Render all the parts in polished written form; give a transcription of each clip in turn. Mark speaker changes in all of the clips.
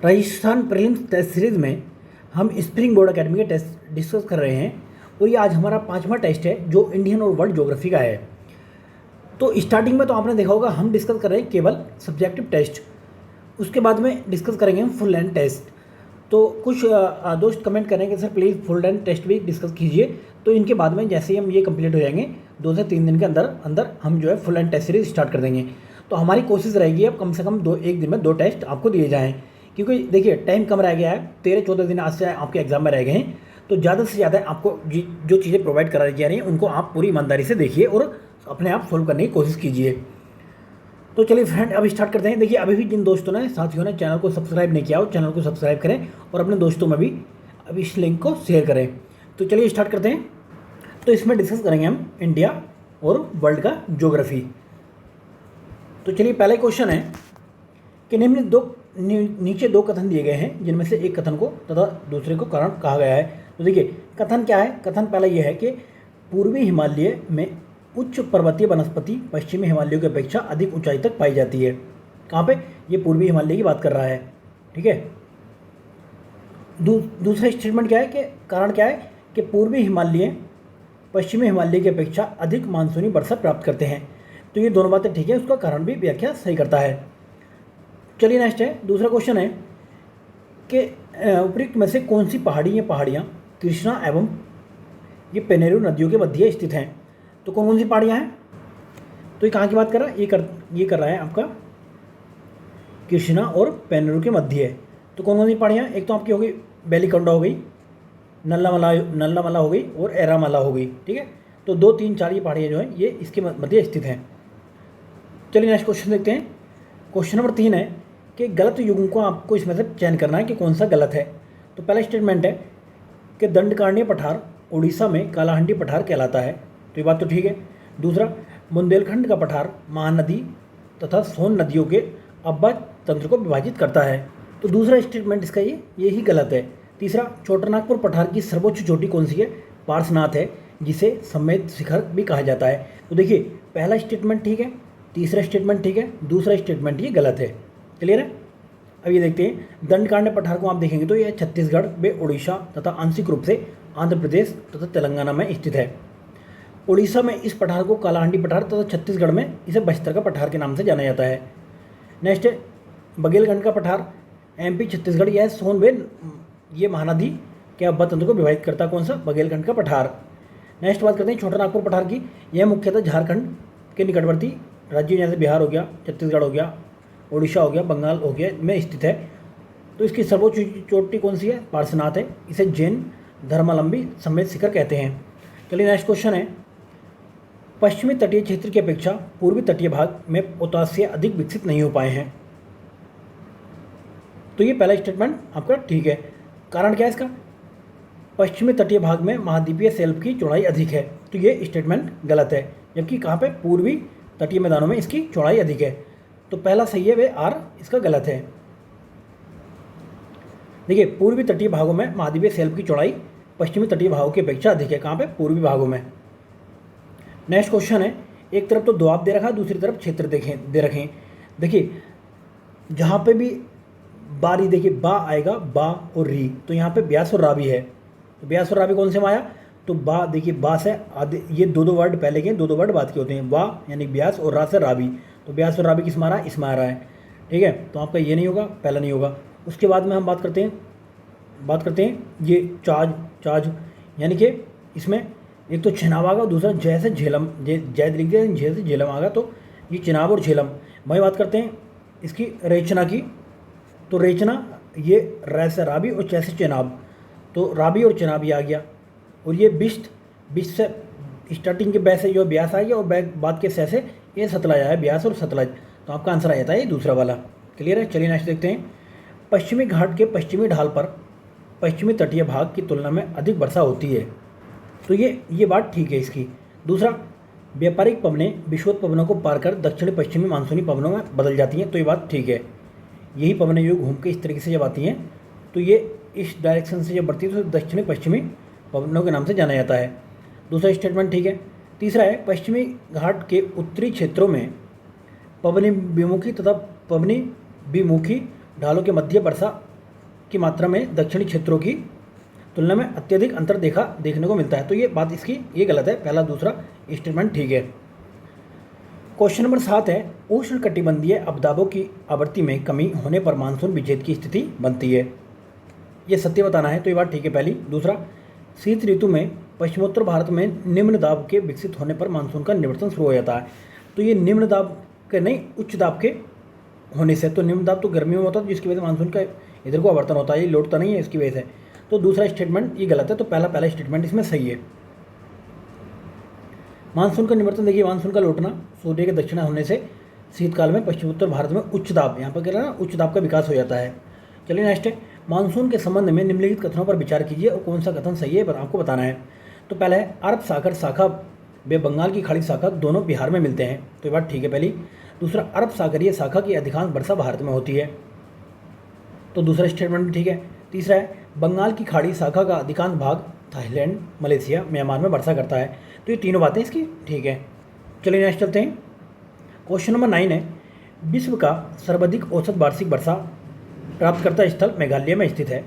Speaker 1: Rajasthan prelims test series में हम spring board academy के टेस्ट डिस्कस कर रहे हैं और ये आज हमारा 5वां टेस्ट है जो इंडियन और वर्ल्ड ज्योग्राफी का है। तो स्टार्टिंग में तो आपने देखा होगा हम डिस्कस कर रहे हैं केवल सब्जेक्टिव टेस्ट, उसके बाद में डिस्कस करेंगे हम फुल लेंथ टेस्ट। तो कुछ दोस्त कमेंट करें कि sir please full length test भी डिस्कस कीजिए। तो इनके बाद में जैसे ही हम ये कंप्लीट हो जाएंगे 2 से 3 दिन के अंदर अंदर हम जो है full length test series start कर देंगे। तो हमारी कोशिश रहेगी अब कम से कम एक दिन में 2 टेस्ट आपको दिए जाएँ, क्योंकि देखिए टाइम कम रह गया है, 13-14 दिन आज से आपके एग्जाम में रह गए हैं। तो ज़्यादा से ज़्यादा आपको जो चीज़ें प्रोवाइड कराई जा रही हैं उनको आप पूरी ईमानदारी से देखिए और अपने आप सोल्व करने की कोशिश कीजिए। तो चलिए फ्रेंड अब स्टार्ट करते हैं। देखिए अभी भी जिन दोस्तों ने साथियों ने चैनल को सब्सक्राइब नहीं किया हो चैनल को सब्सक्राइब करें और अपने दोस्तों में भी अभी इस लिंक को शेयर करें। तो चलिए स्टार्ट करते हैं। तो इसमें डिस्कस करेंगे हम इंडिया और वर्ल्ड का ज्योग्राफी। तो चलिए पहला क्वेश्चन है कि नीचे दो कथन दिए गए हैं जिनमें से एक कथन को तथा दूसरे को कारण कहा गया है। तो देखिए कथन क्या है। कथन पहला यह है कि पूर्वी हिमालय में उच्च पर्वतीय वनस्पति पश्चिमी हिमालयों की अपेक्षा अधिक ऊंचाई तक पाई जाती है। कहाँ पे? ये पूर्वी हिमालय की बात कर रहा है, ठीक है। दूसरा स्टेटमेंट क्या है कि कारण क्या है कि पूर्वी हिमालय पश्चिमी हिमालय की अपेक्षा अधिक मानसूनी वर्षा प्राप्त करते हैं। तो ये दोनों बातें ठीक है, उसका कारण भी व्याख्या सही करता है। चलिए नेक्स्ट है, दूसरा क्वेश्चन है कि उपयुक्त में से कौन सी पहाड़ियाँ कृष्णा एवं ये पेनेरू नदियों के मध्य स्थित हैं। तो कौन कौन सी पहाड़ियाँ हैं? तो ये कहाँ की बात कर रहा है? ये कर रहा है आपका कृष्णा और पेनेरू के मध्य है। तो कौन कौन सी पहाड़ियाँ? एक तो आपकी हो गई बेलीकोंडा हो गई, नल्लामला हो गई और एरामाला हो गई, ठीक है। तो 2, 3, 4 ये पहाड़ियाँ जो हैं ये इसके मध्य स्थित हैं। चलिए नेक्स्ट क्वेश्चन देखते हैं। क्वेश्चन नंबर 3 है कि गलत युग्म को आपको इसमें से चयन करना है कि कौन सा गलत है। तो पहला स्टेटमेंट है कि दंडकारण्य पठार उड़ीसा में कालाहांडी पठार कहलाता है। तो ये बात तो ठीक है। दूसरा, बुंदेलखंड का पठार महानदी तथा सोन नदियों के अब्बा तंत्र को विभाजित करता है। तो दूसरा स्टेटमेंट इसका यही गलत है। तीसरा, छोटानागपुर पठार की सर्वोच्च चोटी कौन सी है? पार्श्वनाथ है, जिसे समेत शिखर भी कहा जाता है। तो देखिए पहला स्टेटमेंट ठीक है, तीसरा स्टेटमेंट ठीक है, दूसरा स्टेटमेंट ये गलत है। क्लियर है? अब ये देखते हैं दंडकारण्य पठार को आप देखेंगे तो यह छत्तीसगढ़ में उड़ीसा तथा आंशिक रूप से आंध्र प्रदेश तथा तेलंगाना में स्थित है। उड़ीसा में इस पठार को कालाहांडी पठार तथा छत्तीसगढ़ में इसे बस्तर का पठार के नाम से जाना जाता है। नेक्स्ट है बघेलखंड का पठार एमपी छत्तीसगढ़, यह सोनभद्र ये महानदी के अब्बा तंत्र को विभाजित करता है। कौन सा? बघेलखंड का पठार। नेक्स्ट बात करते हैं छोटानागपुर पठार की। यह मुख्यतः झारखंड के निकटवर्ती राज्य जैसे बिहार हो गया, छत्तीसगढ़ हो गया, उड़ीसा हो गया, बंगाल हो गया में स्थित है। तो इसकी सर्वोच्च चोटी कौन सी है? पार्श्वनाथ है, इसे जैन धर्मावलंबी समेत शिखर कहते हैं। चलिए नेक्स्ट क्वेश्चन है, पश्चिमी तटीय क्षेत्र की अपेक्षा पूर्वी तटीय भाग में पोताश्य अधिक विकसित नहीं हो पाए हैं। तो ये पहला स्टेटमेंट आपका ठीक है। कारण क्या है इसका? पश्चिमी तटीय भाग में महाद्वीपीय शेल्फ की चौड़ाई अधिक है। तो ये स्टेटमेंट गलत है, जबकि कहाँ पे? पूर्वी तटीय मैदानों में इसकी चौड़ाई अधिक है। तो पहला सही है, वे आर इसका गलत है। देखिए पूर्वी तटीय भागों में महाद्वीपीय शेल्फ की चौड़ाई पश्चिमी तटीय भागों की अपेक्षा अधिक है। कहाँ पे? पूर्वी भागों में। नेक्स्ट क्वेश्चन है, एक तरफ तो दोआब दे रखा है, दूसरी तरफ क्षेत्र दे रखें। देखिए जहाँ पे भी बारी देखिए बा आएगा, बा और री, तो यहाँ पे ब्यास और रावी है। तो ब्यास और रावी कौन से में आया? तो बा देखिए बा से आधे, ये 2 वर्ड पहले के 2 वर्ड बाद के होते हैं। बा यानी ब्यास और रा से रावी, तो ब्यास और रावी किस में आ रहा है? इसमें आ रहा है, ठीक है। तो आपका ये नहीं होगा, पहला नहीं होगा। उसके बाद में हम बात करते हैं ये चाज यानी कि इसमें एक तो चिनाब आगा, दूसरा जय से झेलम, जय लिख दिया, जय से झेलम आगा, तो ये चिनाब और झेलम। वही बात करते हैं इसकी रेचना की। तो रेचना ये रै से राबी और चै से चिनाब, तो राबी और चिनाब ये आ गया। और ये बिष्ट से स्टार्टिंग के बै से जो ब्यास आ गया और बाद के सै से ये सतलज आया, ब्यास और सतलज। तो आपका आंसर आ जाता है ये दूसरा वाला। क्लियर है? चलिए नेक्स्ट देखते हैं। पश्चिमी घाट के पश्चिमी ढाल पर पश्चिमी तटीय भाग की तुलना में अधिक वर्षा होती है। तो ये बात ठीक है इसकी। दूसरा, व्यापारिक पवनें विषुवत पवनों को पार कर दक्षिणी पश्चिमी मानसूनी पवनों में बदल जाती हैं। तो ये बात ठीक है। यही पवनें जो घूम के इस तरीके से जब आती हैं तो ये इस डायरेक्शन से जब बढ़ती है तो दक्षिणी पश्चिमी पवनों के नाम से जाना जाता है। दूसरा स्टेटमेंट ठीक है। तीसरा है, पश्चिमी घाट के उत्तरी क्षेत्रों में पवनी विमुखी तथा पवनी विमुखी ढालों के मध्य वर्षा की मात्रा में दक्षिणी क्षेत्रों की तुलना में अत्यधिक अंतर देखने को मिलता है। तो ये बात इसकी ये गलत है, पहला दूसरा स्टेटमेंट ठीक है। क्वेश्चन नंबर 7 है, उष्ण कटिबंधीय अपदाबों की आवृत्ति में कमी होने पर मानसून विच्छेद की स्थिति बनती है। ये सत्य बताना है, तो ये बात ठीक है पहली। दूसरा, शीत ऋतु में पश्चिमोत्तर भारत में निम्न दाब के विकसित होने पर मानसून का निवर्तन शुरू हो जाता है। तो ये निम्न दाब के नहीं, उच्च दाब के होने से, तो निम्न दाब तो गर्मियों में होता है जिसकी वजह से मानसून का इधर को आवर्तन होता है, ये लौटता नहीं है इसकी वजह से। तो दूसरा स्टेटमेंट ये गलत है, तो पहला स्टेटमेंट इसमें सही है। मानसून का निवर्तन देखिए, मानसून का लौटना सूर्य के दक्षिण होने से शीतकाल में पश्चिमोत्तर भारत में उच्च दाब, यहाँ पर कह रहा है ना, उच्च दाब का विकास हो जाता है। चलिए नेक्स्ट है, मानसून के संबंध में निम्नलिखित कथनों पर विचार कीजिए और कौन सा कथन सही है आपको बताना है। तो पहला है, अरब सागर शाखा व बंगाल की खाड़ी शाखा दोनों बिहार में मिलते हैं। तो ये बात ठीक है पहली। दूसरा, अरब सागरीय शाखा की अधिकांश वर्षा भारत में होती है। तो दूसरा स्टेटमेंट भी ठीक है। तीसरा है, बंगाल की खाड़ी शाखा का अधिकांश भाग थाईलैंड, मलेशिया, म्यांमार में वर्षा करता है। तो ये तीनों बातें इसकी ठीक है। चलिए नेक्स्ट चलते हैं। क्वेश्चन नंबर 9 है, विश्व का सर्वाधिक औसत वार्षिक वर्षा प्राप्तकर्ता स्थल मेघालय में स्थित है।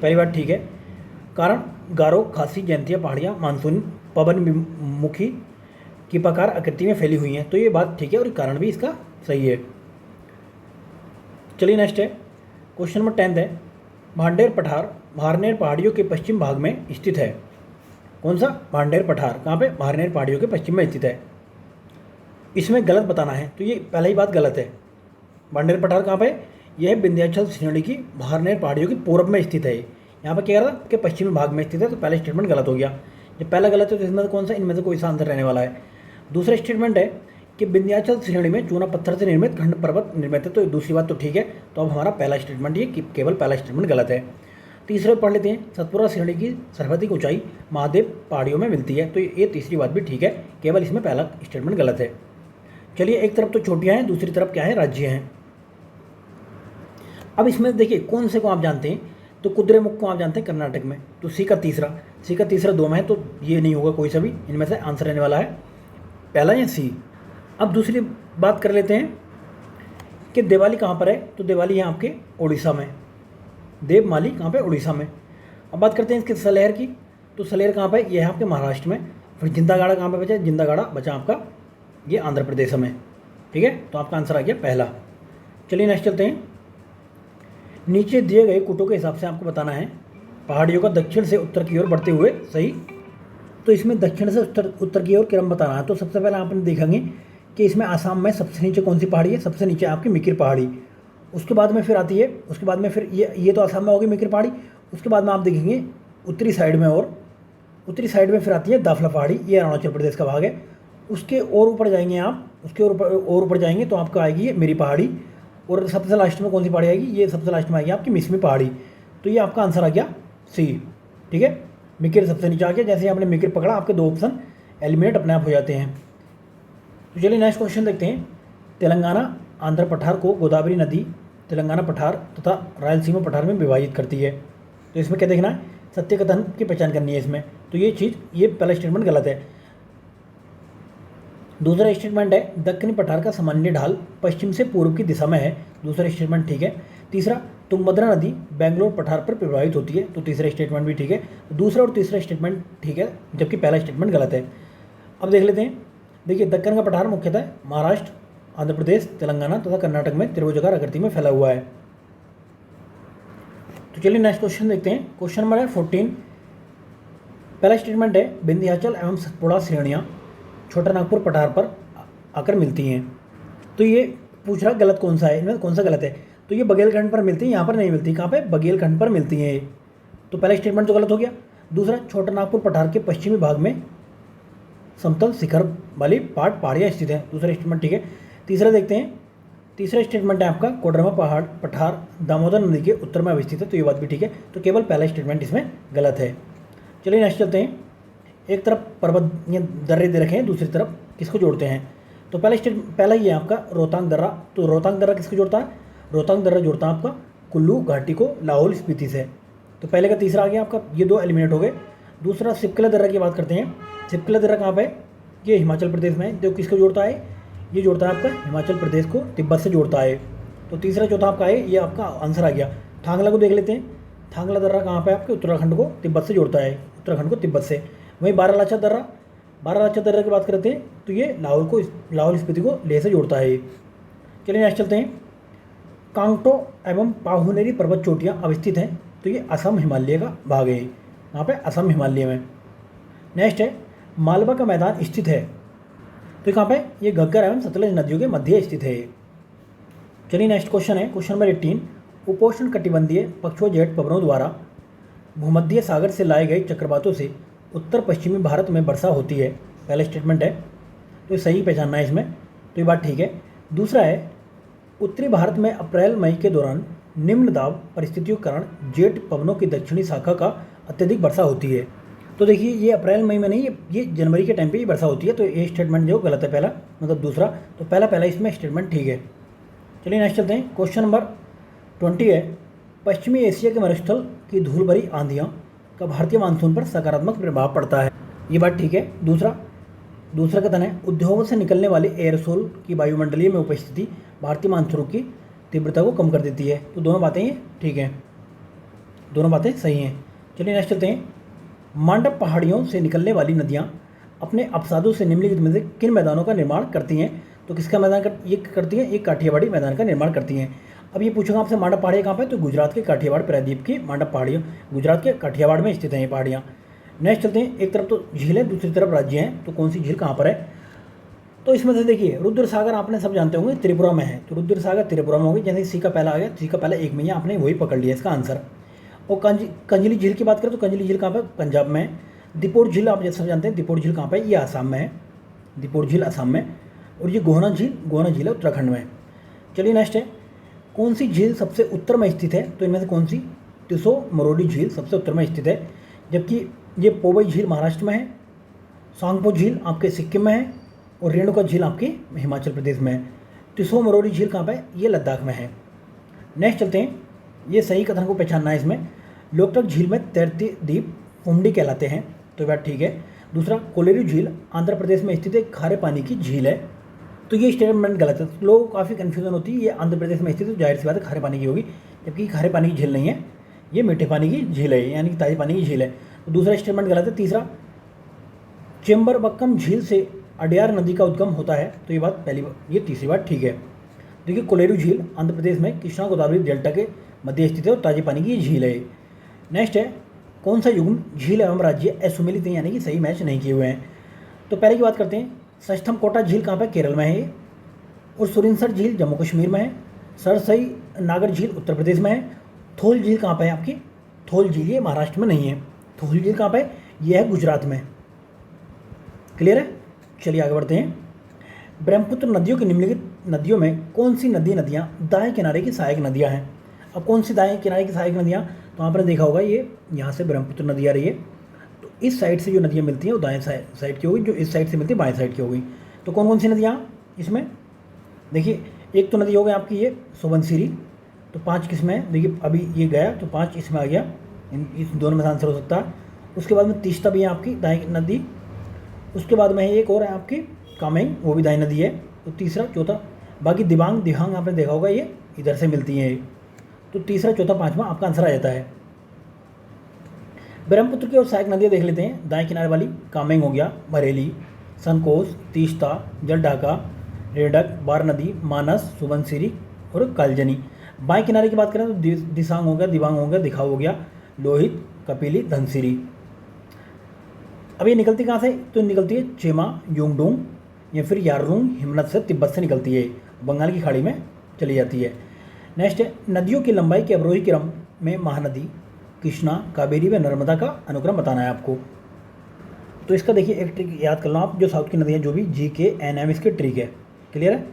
Speaker 1: पहली बात ठीक है। कारण, गारो, खासी, जयंतिया पहाड़ियाँ मानसून पवन मुखी की प्रकार आकृति में फैली हुई हैं। तो ये बात ठीक है और कारण भी इसका सही है। चलिए नेक्स्ट है, क्वेश्चन नंबर 10 है, भांडेर पठार भारनेर पहाड़ियों के पश्चिम भाग में स्थित है। कौन सा? भांडेर पठार कहाँ पे? भारनेर पहाड़ियों के पश्चिम में स्थित है। इसमें गलत बताना है, तो ये पहला ही बात गलत है। भांडेर पठार कहाँ पे? यह विंध्याचल श्रेणी की भारनेर पहाड़ियों के पूर्व में स्थित है। यहाँ पर क्या रहा कि पश्चिमी भाग में स्थित है, तो पहला स्टेटमेंट गलत हो गया। जब पहला गलत है तो इसमें कौन सा, इनमें से कोई सा आंसर रहने वाला है। दूसरा स्टेटमेंट है कि विंध्याचल श्रेणी में चूना पत्थर से निर्मित खंड पर्वत निर्मित है। तो दूसरी बात तो ठीक है। तो अब हमारा पहला स्टेटमेंट ये केवल पहला स्टेटमेंट गलत है। तीसरे पढ़ लेते हैं, सतपुरा श्रेणी की सर्वाधिक ऊंचाई महादेव पहाड़ियों में मिलती है। तो ये तीसरी बात भी ठीक है, केवल इसमें पहला स्टेटमेंट गलत है। चलिए, एक तरफ तो चोटियाँ हैं, दूसरी तरफ क्या है, राज्य हैं। अब इसमें देखिए कौन से को आप जानते हैं, तो कुद्रेमुख को आप जानते हैं कर्नाटक में। तो सी का तीसरा 2 में है, तो ये नहीं होगा कोई सा भी, इनमें से आंसर रहने वाला है पहला या सी। अब दूसरी बात कर लेते हैं कि दिवाली कहाँ पर है, तो दिवाली है आपके उड़ीसा में। देवमाली कहाँ पे? उड़ीसा में। अब बात करते हैं इसके सलेहर की, तो सलेहर कहाँ पे? यह है आपके महाराष्ट्र में। फिर जिंदागाड़ा कहाँ पे बचा? जिंदागाड़ा बचा आपका ये आंध्र प्रदेश में। ठीक है, तो आपका आंसर आ गया पहला। चलिए नेक्स्ट चलते हैं। नीचे दिए गए कुटों के हिसाब से आपको बताना है पहाड़ियों का दक्षिण से उत्तर की ओर बढ़ते हुए सही। तो इसमें दक्षिण से उत्तर की ओर क्रम बताना है। तो सबसे पहले आपने देखेंगे कि इसमें आसाम में सबसे नीचे कौन सी पहाड़ी है? सबसे नीचे आपकी मिकिर पहाड़ी। उसके बाद में फिर आती है, उसके बाद में फिर ये तो आसाम में होगी मिकिर पहाड़ी। उसके बाद में आप देखेंगे उत्तरी साइड में फिर आती है दाफला पहाड़ी, ये अरुणाचल प्रदेश का भाग है। उसके और ऊपर जाएंगे आप, उसके और ऊपर जाएंगे तो आपका आएगी ये मेरी पहाड़ी। और सबसे लास्ट में कौन सी पहाड़ी आएगी? ये सबसे लास्ट में आएगी आपकी मिसमी पहाड़ी। तो ये आपका आंसर आ गया सी। ठीक है, मिकिर सबसे नीचे आ गया। जैसे आपने मिकिर पकड़ा, आपके 2 ऑप्शन एलिमिनेट अपने आप हो जाते हैं। तो चलिए नेक्स्ट क्वेश्चन देखते हैं। तेलंगाना आंध्र पठार को गोदावरी नदी तेलंगाना पठार तथा रायलसीमा पठार में विभाजित करती है। तो इसमें क्या देखना है? सत्य कथन की पहचान करनी है इसमें। तो ये पहला स्टेटमेंट गलत है। दूसरा स्टेटमेंट है दक्षिणी पठार का सामान्य ढाल पश्चिम से पूर्व की दिशा में है। दूसरा स्टेटमेंट ठीक है। तीसरा, तुंगभद्रा नदी बेंगलोर पठार पर प्रभावित होती है। तो तीसरा स्टेटमेंट भी ठीक है। दूसरा और तीसरा स्टेटमेंट ठीक है, जबकि पहला स्टेटमेंट गलत है। अब देख लेते हैं। देखिए, दक्कन का पठार मुख्यतः महाराष्ट्र, आंध्र प्रदेश, तेलंगाना तथा कर्नाटक में त्रिभुजाकार आकृति में फैला हुआ है। तो चलिए नेक्स्ट क्वेश्चन देखते हैं। क्वेश्चन नंबर है 14। पहला स्टेटमेंट है विंध्याचल एवं सतपुड़ा श्रेणियाँ छोटा नागपुर पठार पर आकर मिलती हैं। तो ये पूछ रहा गलत कौन सा है, इनमें कौन सा गलत है? तो ये बघेलखंड पर मिलती हैं, यहाँ पर नहीं मिलती। कहाँ पे? बघेलखंड पर मिलती हैं ये। तो पहला स्टेटमेंट तो गलत हो गया। दूसरा, छोटा नागपुर पठार के पश्चिमी भाग में समतल शिखर वाली पहाड़ियाँ स्थित हैं। दूसरा स्टेटमेंट ठीक है। तीसरा देखते हैं। तीसरा स्टेटमेंट है आपका कोडरमा पठार दामोदर नदी के उत्तर में अवस्थित है। तो ये बात भी ठीक है। तो केवल पहला स्टेटमेंट इसमें गलत है। चलिए नेक्स्ट चलते हैं। एक तरफ पर्वत या दर्रे दे रखे हैं, दूसरी तरफ किसको जोड़ते हैं? तो पहला ये आपका रोहतांग दर्रा। तो रोहतांग दर्रा किसको जोड़ता है? रोहतांग दर्रा जोड़ता है आपका कुल्लू घाटी को लाहौल स्पीति से। तो पहले का तीसरा आ गया आपका, ये 2 एलिमिनेट हो गए। दूसरा सिपकला दर्रा की बात करते हैं। सिपकला दर्रा कहाँ पे? ये हिमाचल प्रदेश में है। जो किसको जोड़ता है? ये जोड़ता है आपका हिमाचल प्रदेश को तिब्बत से जोड़ता है। तो तीसरा चौथा आपका है, ये आपका आंसर आ गया थांगला को देख लेते हैं। थांगला दर्रा कहाँ पे आपके उत्तराखंड को तिब्बत से जोड़ता है, उत्तराखंड को तिब्बत से। वहीं बारालाचा दर्रा, बारालाचा दर्रा की बात करते हैं तो ये लाहौल स्पीति को लेह से जोड़ता है। चलिए नेक्स्ट चलते हैं। कांगटो एवं पाहुनेरी पर्वत चोटियाँ अवस्थित हैं, तो ये असम हिमालय का भाग है, यहाँ पे असम हिमालय में। नेक्स्ट है मालवा का मैदान स्थित है, तो कहाँ पे ये घग्गर एवं सतलज नदियों के मध्य स्थित है। चलिए नेक्स्ट क्वेश्चन है, क्वेश्चन नंबर 18। उपोष्ण कटिबंधीय पक्षों जेट पवनों द्वारा भूमध्य सागर से लाए गए चक्रवातों से उत्तर पश्चिमी भारत में वर्षा होती है, पहला स्टेटमेंट है, तो ये सही पहचानना है इसमें, तो ये बात ठीक है। दूसरा है उत्तरी भारत में अप्रैल मई के दौरान निम्न दाब परिस्थितियों के कारण जेट पवनों की दक्षिणी शाखा का अत्यधिक वर्षा होती है। तो देखिए ये अप्रैल मई में नहीं, ये जनवरी के टाइम पे ही वर्षा होती है, तो ये स्टेटमेंट जो गलत है पहला, मतलब दूसरा, तो पहला इसमें स्टेटमेंट ठीक है। चलिए नेक्स्ट चलते हैं। क्वेश्चन नंबर 20 है पश्चिमी एशिया के मरुस्थल की धूल भरी आंधियाँ का भारतीय मानसून पर सकारात्मक प्रभाव पड़ता है, ये बात ठीक है। दूसरा कथन है उद्योगों से निकलने वाले एयरसोल की वायुमंडलीय में उपस्थिति भारतीय मानसून की तीव्रता को कम कर देती है, तो दोनों बातें ठीक हैं, दोनों बातें सही हैं। चलिए नेक्स्ट चलते हैं। मांडव पहाड़ियों से निकलने वाली नदियाँ अपने अवसादों से निम्नलिखित में से किन मैदानों का निर्माण करती हैं, तो किसका मैदान ये करती हैं, एक काठियावाड़ी मैदान का निर्माण करती हैं। अब ये पूछूंगा आपसे मांडव पहाड़ियाँ कहाँ पे, तो गुजरात के काठियावाड़ प्रायद्वीप की मांडव पहाड़ियाँ गुजरात के काठियावाड़ में स्थित हैं ये पहाड़ियाँ। नेक्स्ट चलते हैं। एक तरफ तो झील है, दूसरी तरफ राज्य हैं, तो कौन सी झील कहाँ पर है, तो इसमें से देखिए रुद्र सागर आपने सब जानते होंगे त्रिपुरा में है, तो रुद्र सागर त्रिपुरा में होगी, जैसे सी का पहला आ गया, सी का पहला एक में ही आपने वही पकड़ लिया इसका आंसर। और कंजली झील की बात करें तो कंजली झील कहाँ पर, पंजाब में है। दीपोर झील आप जैसे जानते हैं, दीपोर झील कहाँ पर है, ये आसाम में है, दीपोर झील असम में। और ये गोहना झील है उत्तराखंड में। चलिए नेक्स्ट है कौन सी झील सबसे उत्तर में स्थित है, तो इनमें से कौन सी, तिसो मरोली झील सबसे उत्तर में स्थित है, जबकि ये पोवई झील महाराष्ट्र में है, सांगपो झील आपके सिक्किम में है, और रेणुका झील आपके हिमाचल प्रदेश में है। तिसो मरोली झील कहाँ पे, ये लद्दाख में है। नेक्स्ट चलते हैं। ये सही कथन को पहचानना है इसमें, लोकटक झील में तैरती द्वीप फुंडी कहलाते हैं, तो ये बात ठीक है। दूसरा कोलेरू झील आंध्र प्रदेश में स्थित एक खारे पानी की झील है, तो ये स्टेटमेंट गलत है। लोगों को काफ़ी कन्फ्यूजन होती है, ये आंध्र प्रदेश में स्थित है, तो जाहिर सी बात है खारे पानी की होगी, जबकि खारे पानी की झील नहीं है, ये मीठे पानी की झील है, यानी कि ताज़े पानी की झील है, तो दूसरा स्टेटमेंट गलत है। तीसरा चेम्बरबक्कम झील से अडयार नदी का उद्गम होता है, तो ये बात ये तीसरी बात ठीक है। देखिए कोलेरू झील आंध्र प्रदेश में कृष्णा गोदावरी डेल्टा के मध्य स्थित है और ताजे पानी की झील है। नेक्स्ट है कौन सा युग्म झील एवं राज्य असुमेलित हैं, यानी कि सही मैच नहीं किए हुए हैं। तो पहले की बात करते हैं। सष्टम कोटा झील कहाँ पर, केरल में है ये, और सुरिनसर झील जम्मू कश्मीर में है। सरसई नागर झील उत्तर प्रदेश में है। थोल झील कहाँ पर है आपकी, थोल झील ये महाराष्ट्र में नहीं है, थोल झील कहाँ पर है, ये है गुजरात में। क्लियर है। चलिए आगे बढ़ते हैं। ब्रह्मपुत्र नदियों की निम्नलिखित नदियों में कौन सी नदियाँ दाएं किनारे की सहायक नदियाँ हैं। अब कौन सी दाएं किनारे की सहायक नदियाँ, तो आपने देखा होगा ये यहाँ से ब्रह्मपुत्र नदी आ रही है, तो इस साइड से जो नदियाँ मिलती हैं वो दाएं साइड की होगी, जो इस साइड से मिलती है बाएं साइड की होगी। तो कौन कौन सी नदियाँ इसमें, देखिए एक तो नदी हो गई आपकी ये सुबनसिरी, तो 5 किस्में हैं, देखिए अभी ये गया तो 5 इसमें आ गया, इस दोनों में आंसर हो सकता है। उसके बाद में तीस्ता भी है आपकी दाएं नदी, उसके बाद में एक और है आपकी कामेंग, वो भी दाएं नदी है, तो तीसरा चौथा, बाकी दिबांग आपने देखा होगा ये इधर से मिलती हैं, तो तीसरा चौथा पांचवा आपका आंसर आ जाता है। ब्रह्मपुत्र की और सहायक नदियाँ देख लेते हैं। दाएं किनारे वाली कामेंग हो गया, बरेली, संकोस, तीस्ता, जलढाका, रेडक, बार नदी, मानस, सुबनसिरी और कालजनी। बाएं किनारे की बात करें तो दिसांग हो गया, दिबांग हो गया, दिखाव हो गया, लोहित, कपिली, धनसिरी। अब ये निकलती कहाँ से, तो निकलती है चेमा, योंगडोंग या फिर यारलुंग हिमनद से, तिब्बत से निकलती है, बंगाल की खाड़ी में चली जाती है। नेक्स्ट है नदियों की लंबाई के अवरोही क्रम में महानदी, कृष्णा, कावेरी व नर्मदा का अनुक्रम बताना है आपको। तो इसका देखिए एक ट्रिक याद कर लो आप, जो साउथ की नदियाँ जो भी जी के एन एम इसके ट्रिक है, क्लियर है।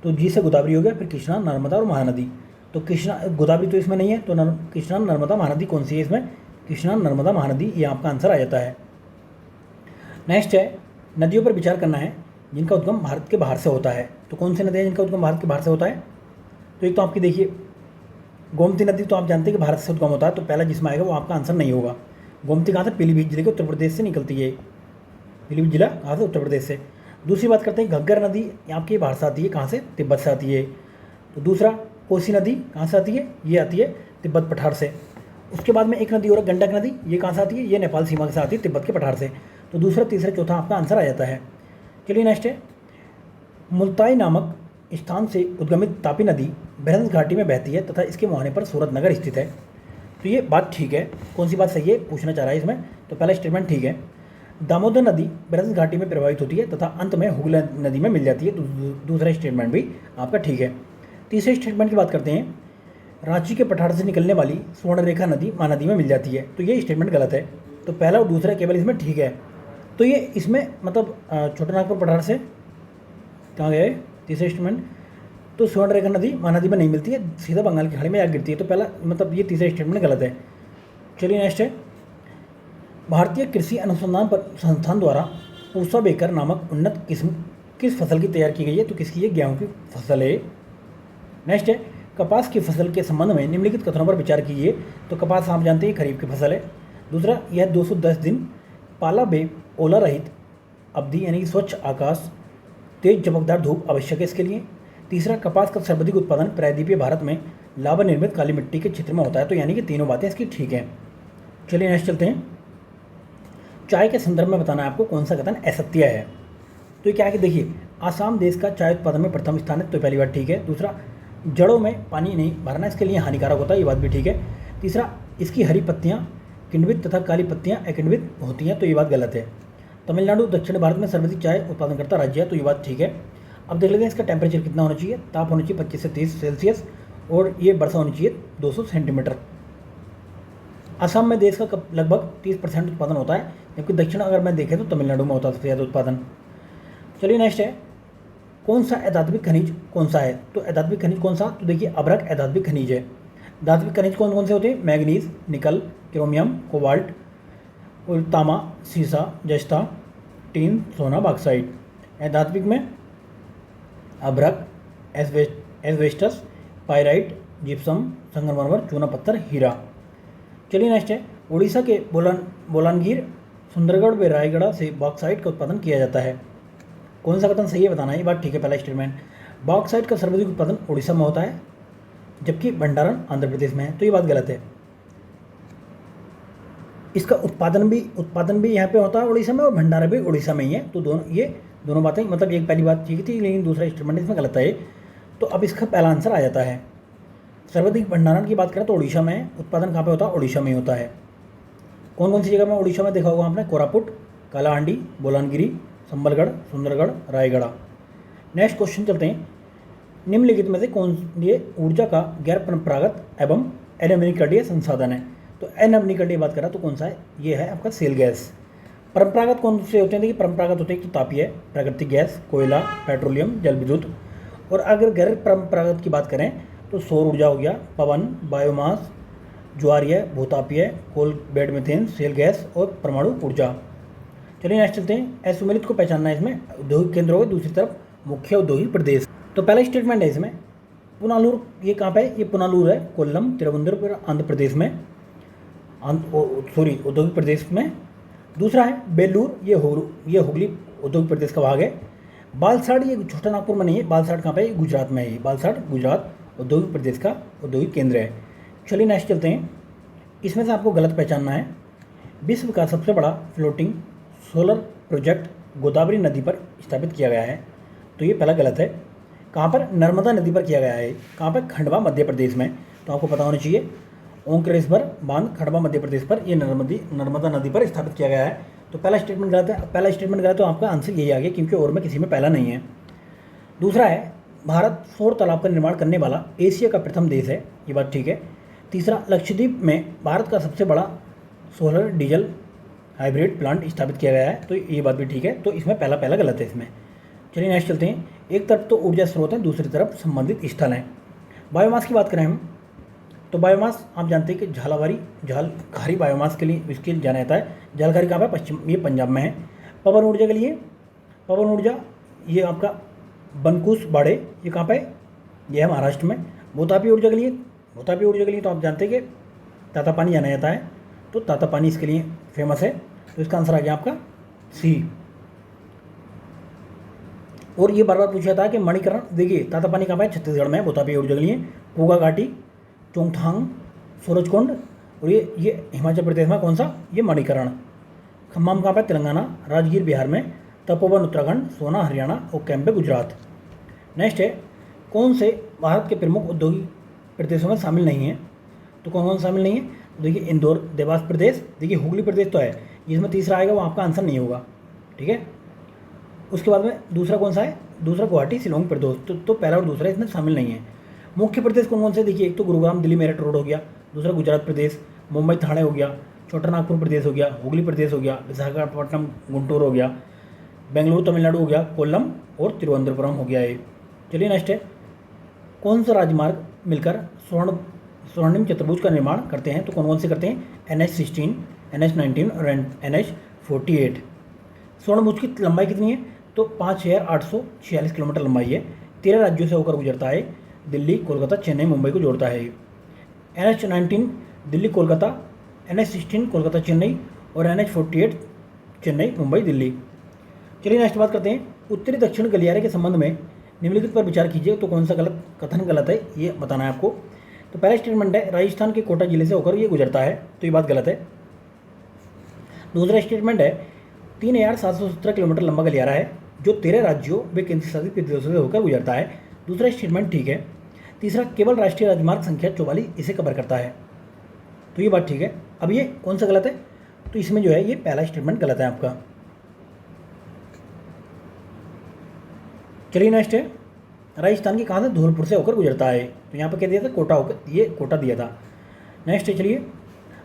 Speaker 1: तो जी से गोदावरी हो गया, फिर कृष्णा, नर्मदा और महानदी। तो कृष्णा गोदावरी तो इसमें नहीं है, तो कृष्णा, नर्मदा, महानदी कौन सी है इसमें, कृष्णा, नर्मदा, महानदी, ये आपका आंसर आ जाता है। नेक्स्ट है नदियों पर विचार करना है जिनका उद्गम भारत के बाहर से होता है। तो कौन सी नदियाँ जिनका उद्गम भारत के बाहर से होता है, तो एक तो आपकी देखिए गोमती नदी, तो आप जानते हैं कि भारत से उद्गम होता है, तो पहला जिसमें आएगा वो आपका आंसर नहीं होगा। गोमती कहाँ से, पीलीभीत जिले के उत्तर प्रदेश से निकलती है, पीलीभीत जिला कहाँ से, उत्तर प्रदेश से। दूसरी बात करते हैं घग्गर नदी आपकी बाहर से आती है, कहाँ से, तिब्बत से आती है। तो दूसरा कोसी नदी कहाँ से आती है, ये आती है तिब्बत पठार से। उसके बाद में एक नदी और है गंडक नदी, ये कहाँ से आती है, ये नेपाल सीमा के साथ आती है तिब्बत के पठार से। तो दूसरा तीसरा चौथा आपका आंसर आ जाता है। चलिए नेक्स्ट है, मुल्ताई नामक स्थान से उद्गमित तापी नदी बहरंस घाटी में बहती है तथा इसके मुहाने पर सूरतनगर स्थित है। तो ये बात ठीक है, कौन सी बात सही है पूछना चाह रहा है इसमें, तो पहला स्टेटमेंट ठीक है। दामोदर नदी बहरंस घाटी में प्रवाहित होती है तथा अंत में हुगली नदी में मिल जाती है, तो दूसरा स्टेटमेंट भी आपका ठीक है। तीसरे स्टेटमेंट की बात करते हैं, रांची के पठार से निकलने वाली स्वर्णरेखा नदी महानदी में मिल जाती है, तो ये स्टेटमेंट गलत है। तो पहला और दूसरा केवल इसमें ठीक है। तो ये इसमें मतलब छोटा नागपुर पठार से कहाँ गए, तीसरा स्टेटमेंट, तो स्वर्णरेखा नदी महानदी में नहीं मिलती है, सीधा बंगाल की खाड़ी में जा गिरती है, तो पहला मतलब ये तीसरा स्टेटमेंट गलत है। चलिए नेक्स्ट है, भारतीय कृषि अनुसंधान संस्थान द्वारा पूसा बेकर नामक उन्नत किस्म किस फसल की तैयार की गई है, तो किसकी है, गेहूं की फसल है। नेक्स्ट है, कपास की फसल के संबंध में निम्नलिखित कथनों पर विचार कीजिए। तो कपास आप जानते हैं खरीफ की फसल है। दूसरा, यह 210 दिन पाला बे ओला रहित अवधि यानी कि स्वच्छ आकाश तेज चमकदार धूप आवश्यक है इसके लिए। तीसरा, कपास का सर्वाधिक उत्पादन प्रायद्वीपीय भारत में लावा निर्मित काली मिट्टी के क्षेत्र में होता है, तो यानी कि तीनों बातें इसकी ठीक हैं। चलिए नेक्स्ट चलते हैं, चाय के संदर्भ में बताना है आपको कौन सा कथन असत्य है। तो ये क्या है कि देखिए, आसाम देश का चाय उत्पादन में प्रथम स्थान है, तो पहली बात ठीक है। दूसरा, जड़ों में पानी नहीं भरना इसके लिए हानिकारक होता है, ये बात भी ठीक है। तीसरा, इसकी हरी पत्तियाँ किण्वित तथा काली पत्तियाँ अकिण्वित होती हैं, तो ये बात गलत है। तमिलनाडु दक्षिण भारत में सर्वाधिक चाय उत्पादन करता राज्य है, तो ये बात ठीक है। अब देख लेते हैं इसका टेम्परेचर कितना होना चाहिए। ताप होना चाहिए 25 से 30 सेल्सियस और ये वर्षा होनी चाहिए 200 सेंटीमीटर। असम में देश का लगभग 30% उत्पादन होता है, जबकि दक्षिण अगर मैं देखें तो तमिलनाडु में होता है सबसे ज़्यादा उत्पादन। चलिए नेक्स्ट है, कौन सा अधात्विक खनिज कौन सा है, तो अधात्विक खनिज कौन सा, तो देखिए अभ्रक अधात्विक खनिज है। धात्विक खनिज कौन कौन से होते हैं, मैग्नीज, निकल, क्रोमियम, कोबाल्ट और तांबा, सीसा, जस्ता, टीन, सोना, बॉक्साइट। अधात्विक में अभ्रक, एस्बेस्टस, पायराइट, जिप्सम, संगमरमर, चूना पत्थर, हीरा। चलिए नेक्स्ट है, उड़ीसा के बोलांगीर, सुंदरगढ़ व रायगढ़ से बॉक्साइट का उत्पादन किया जाता है। कौन सा कथन सही है बताना है, ये बात ठीक है। पहला स्टेटमेंट, बॉक्साइट का सर्वाधिक उत्पादन उड़ीसा में होता है जबकि भंडारण आंध्र प्रदेश में है, तो ये बात गलत है। इसका उत्पादन भी यहाँ पे होता है उड़ीसा में और भंडारण भी उड़ीसा में ही है, तो दोनों बातें मतलब एक पहली बात ठीक थी लेकिन दूसरा स्टेटमेंट इसमें गलत है। तो अब इसका पहला आंसर आ जाता है। सर्वाधिक भंडारण की बात करें तो उड़ीसा में, उत्पादन कहाँ पे होता है, उड़ीसा में ही होता है। कौन कौन सी जगह में उड़ीसा में देखा होगा आपने, कोरापुट, कालाहांडी, बोलानगिरी, संबलगढ़, सुंदरगढ़, रायगढ़। नेक्स्ट क्वेश्चन चलते हैं, निम्नलिखित में से कौन ये ऊर्जा का गैर परंपरागत एवं अनवनवीकरणीय संसाधन है, तो अनवनवीकरणीय बात करा तो कौन सा है, ये है आपका सेल गैस। परंपरागत कौन से होते हैं, देखिए परंपरागत होते हैं तो तापीय, प्राकृतिक गैस, कोयला, पेट्रोलियम, जल विद्युत। और अगर गैर परंपरागत की बात करें तो सौर ऊर्जा हो गया, पवन, बायोमास, ज्वारीय, भूतापीय, coal bed methane, shale gas और परमाणु ऊर्जा। चलिए नेक्स्ट चलते हैं, असुमेलित को पहचानना है इसमें, औद्योगिक केंद्र हो, दूसरी तरफ मुख्य औद्योगिक प्रदेश। तो पहला स्टेटमेंट है इसमें पुनालूर, ये कहाँ पे है, ये पुनालूर है, कोल्लम, तिरुवनंतपुरम, आंध्र प्रदेश में, औद्योगिक प्रदेश में। दूसरा है बेलूर, ये हुगली औद्योगिक प्रदेश का भाग है। बालसाड़ ये छोटा नागपुर में नहीं है, बालसाड़ कहाँ पे है, गुजरात में है। बालसाड़ गुजरात औद्योगिक प्रदेश का औद्योगिक केंद्र है। चलिए नेक्स्ट चलते हैं, इसमें से आपको गलत पहचानना है। विश्व का सबसे बड़ा फ्लोटिंग सोलर प्रोजेक्ट गोदावरी नदी पर स्थापित किया गया है, तो ये पहला गलत है। कहाँ पर, नर्मदा नदी पर किया गया है। कहाँ पर, खंडवा मध्य प्रदेश में, तो आपको पता होना चाहिए। ओंकारेश्वर बांध खंडवा मध्य प्रदेश पर, ये नर्मदा नदी पर स्थापित किया गया है। तो पहला स्टेटमेंट गलत है। पहला स्टेटमेंट गलत तो आपका आंसर यही आ गया, क्योंकि और में किसी में पहला नहीं है। दूसरा है, भारत सौर तालाब का निर्माण करने वाला एशिया का प्रथम देश है, ये बात ठीक है। तीसरा, लक्षद्वीप में भारत का सबसे बड़ा सोलर डीजल हाइब्रिड प्लांट स्थापित किया गया है, तो ये बात भी ठीक है। तो इसमें पहला गलत है इसमें। चलिए नेक्स्ट चलते हैं, एक तरफ तो ऊर्जा स्रोत है, दूसरी तरफ संबंधित स्थल हैं। बायोमास की बात करें हम, तो बायोमास आप जानते हैं कि झालघारी बायोमास के लिए इसके लिए जाना जाता है। झालघारी कहाँ पर, ये पंजाब में है। पवन ऊर्जा के लिए, पवन ऊर्जा ये आपका बनकुश बाड़े, ये कहाँ पे, ये है महाराष्ट्र में। भूतापी ऊर्जा के लिए तो आप जानते हैं कि तातापानी जाना जाता है, तो तातापानी इसके लिए फेमस है, तो इसका आंसर आ गया आपका सी। और ये बार बार पूछा था कि मणिकरण, देखिए तातापानी कहाँ पे, छत्तीसगढ़ में है। भूतापी ऊर्जा के लिए पूगा घाटी, चोंगथांग, सूरजकुंड, और ये हिमाचल प्रदेश में कौन सा, ये मणिकरण। खम्मम कहाँ पे, तेलंगाना। राजगीर बिहार में। तपोवन उत्तराखंड। सोना हरियाणा। और कैंपे गुजरात। नेक्स्ट है, कौन से भारत के प्रमुख औद्योगिक प्रदेशों में शामिल नहीं है, तो कौन कौन शामिल नहीं है, तो देखिए इंदौर, देवास प्रदेश, देखिए हुगली प्रदेश तो है, जिसमें तीसरा आएगा वो आपका आंसर नहीं होगा, ठीक है। उसके बाद में दूसरा कौन सा है, दूसरा गुवाहाटी शिलोंग प्रदेश, तो पहला और दूसरा इसमें शामिल नहीं है। मुख्य प्रदेश कौन कौन से, देखिए एक तो गुरुग्राम दिल्ली मेरठ रोड हो गया, दूसरा गुजरात प्रदेश, मुंबई ठाणे हो गया, छोटा नागपुर प्रदेश हो गया, हुगली प्रदेश हो गया, विशाखापट्टनम गुंटूर हो गया, बेंगलुरु तमिलनाडु हो गया, कोल्लम और तिरुवनंतपुरम हो गया ये। चलिए नेक्स्ट है, कौन सा राजमार्ग मिलकर स्वर्णिम चतुर्भुज का निर्माण करते हैं, तो कौन कौन से करते हैं, NH16, NH19 और NH48। स्वर्णभुज की लंबाई कितनी है, तो 5,846 किलोमीटर लंबाई है, 13 राज्यों से होकर गुजरता है, दिल्ली, कोलकाता, चेन्नई, मुंबई को जोड़ता है। NH19 दिल्ली कोलकाता, NH16 कोलकाता चेन्नई और NH48 चेन्नई मुंबई दिल्ली। चलिए नेक्स्ट बात करते हैं, उत्तरी दक्षिण गलियारे के संबंध में निम्नलिखित पर विचार कीजिए, तो कौन सा कथन गलत है ये बताना है आपको। तो पहला स्टेटमेंट है, राजस्थान के कोटा जिले से होकर ये गुजरता है, तो ये बात गलत है। दूसरा स्टेटमेंट है, 3,717 किलोमीटर लंबा गलियारा है जो 13 राज्यों व केंद्र शासित प्रदेशों से होकर गुजरता है, दूसरा स्टेटमेंट ठीक है। तीसरा, केवल राष्ट्रीय राजमार्ग संख्या 44 इसे कवर करता है, तो ये बात ठीक है। अब ये कौन सा गलत है, तो इसमें जो है ये पहला स्टेटमेंट गलत है आपका। चलिए नेक्स्ट है, राजस्थान के कहाँ से, धौलपुर से होकर गुजरता है, तो यहाँ पर क्या दिया था, कोटा होकर, ये कोटा दिया था। नेक्स्ट है, चलिए,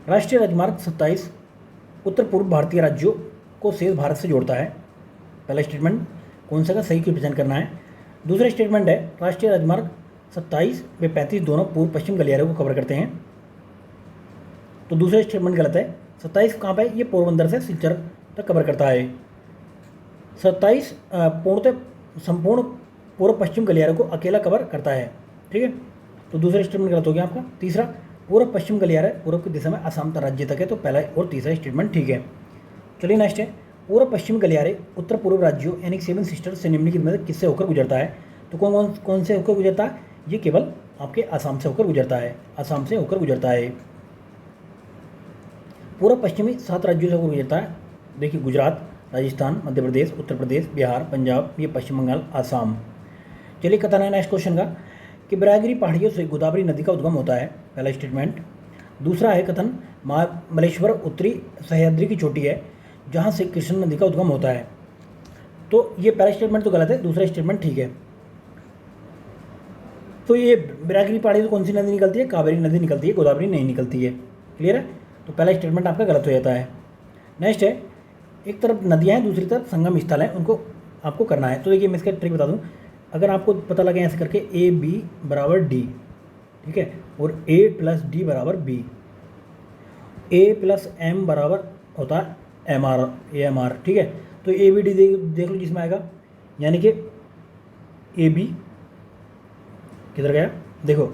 Speaker 1: राष्ट्रीय राजमार्ग 27 उत्तर पूर्व भारतीय राज्यों को शेष भारत से जोड़ता है, पहला स्टेटमेंट कौन सा का सही की पहचान करना है। दूसरा स्टेटमेंट है, राष्ट्रीय राजमार्ग 27 व 35 दोनों पूर्व पश्चिम गलियारों को कवर करते हैं, तो दूसरा स्टेटमेंट गलत है। 27 कहाँ पर है, ये पोरबंदर से सिलचर तक कवर करता है। 27 पूर्णतः संपूर्ण पूर्व पश्चिम गलियारों को अकेला कवर करता है, ठीक है, तो दूसरा स्टेटमेंट गलत हो गया आपका। तीसरा, पूर्व पश्चिम गलियारा पूर्व की दिशा में असम राज्य तक है, तो पहला और तीसरा स्टेटमेंट ठीक है। चलिए नेक्स्ट है, पूर्व पश्चिम गलियारे उत्तर पूर्व राज्यों यानी 7 सिस्टर्स से निम्नलिखित में किससे होकर गुजरता है, तो कौन से होकर गुजरता है, ये केवल आपके असम से होकर गुजरता है, असम से होकर गुजरता है। पूर्व पश्चिमी 7 राज्यों से होकर गुजरता है, देखिए गुजरात, राजस्थान, मध्य प्रदेश, उत्तर प्रदेश, बिहार, पंजाब, ये पश्चिम बंगाल, आसाम। चलिए कथन है नेक्स्ट क्वेश्चन का कि ब्रायगिरी पहाड़ियों से गोदावरी नदी का उद्गम होता है, पहला स्टेटमेंट। दूसरा है कथन, महाबलेश्वर उत्तरी सह्याद्री की चोटी है जहाँ से कृष्ण नदी का उद्गम होता है, तो ये पहला स्टेटमेंट तो गलत है, दूसरा स्टेटमेंट ठीक है। तो ये ब्रायगिरी पहाड़ी से कौन सी नदी निकलती है, कावेरी नदी निकलती है, गोदावरी नहीं निकलती है, क्लियर है, तो पहला स्टेटमेंट आपका गलत हो जाता है। नेक्स्ट है, एक तरफ नदियाँ हैं दूसरी तरफ संगम स्थल है, उनको आपको करना है, तो देखिए मैं इसका ट्रिक बता दूँ, अगर आपको पता लगे ऐसे करके AB बराबर D, ठीक है, और A प्लस D बराबर B, A प्लस M बराबर होता है AMR, ठीक है, तो ABD देख लो जिसमें आएगा, यानी कि AB किधर गया, देखो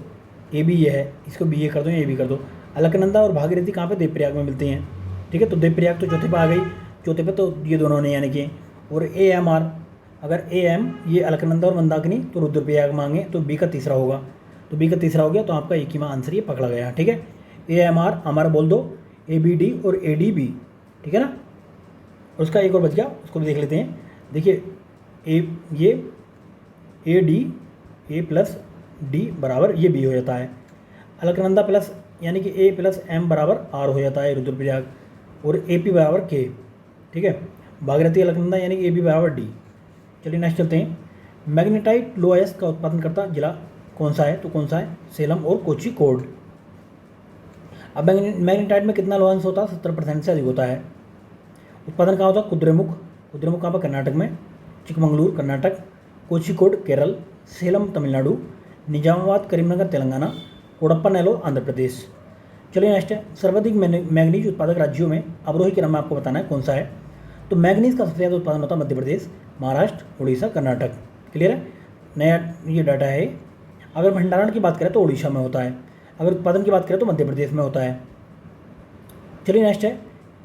Speaker 1: AB ये है, इसको BA कर दो या AB कर दो। अलकनंदा और भागीरथी कहाँ पे, देवप्रयाग में मिलते हैं, ठीक है, तो देवप्रयाग तो चौथे पे आ गई, चौथे पे तो ये दोनों ने यानी कि, और AMR, अगर AM ये अलकनंदा और मंदाकिनी तो रुद्रप्रयाग मांगे, तो B का तीसरा होगा, तो B का तीसरा हो गया, तो आपका एक ही में आंसर ये पकड़ा गया, ठीक है। AMR हमारा बोल दो, ABD और ADB, ठीक है ना, और उसका एक और बच गया, उसको भी देख लेते हैं। देखिए ये AD A प्लस D बराबर ये B हो जाता है, अलकनंदा प्लस यानी कि A प्लस M बराबर R हो जाता है रुद्रप्रयाग, और AP बराबर K, ठीक है, भागीरथी अलकनंदा यानी कि AB बराबर D। चलिए नेक्स्ट चलते हैं, मैग्नेटाइट लोएस का उत्पादन करता जिला कौन सा है, तो कौन सा है, सेलम और कोझिकोड। अब मैग्नेटाइट में कितना लोएंस होता है, 70% से अधिक होता है। उत्पादन कहाँ होता है, कुद्रेमुख कहाँ पर, कर्नाटक में, चिकमंगलूर कर्नाटक, कोझिकोड केरल, सेलम तमिलनाडु, निजामाबाद करीमनगर तेलंगाना, कोडप्पानेलो आंध्र प्रदेश। चलिए नेक्स्ट है, सर्वाधिक मैग्नीज उत्पादक राज्यों में अवरोही क्रम में आपको बताना है कौन सा है, तो मैग्नीज का सबसे ज़्यादा उत्पादन होता है मध्य प्रदेश, महाराष्ट्र, उड़ीसा, कर्नाटक, क्लियर है, नया ये डाटा है। अगर भंडारण की बात करें तो उड़ीसा में होता है, अगर उत्पादन की बात करें तो मध्य प्रदेश में होता है। चलिए नेक्स्ट है,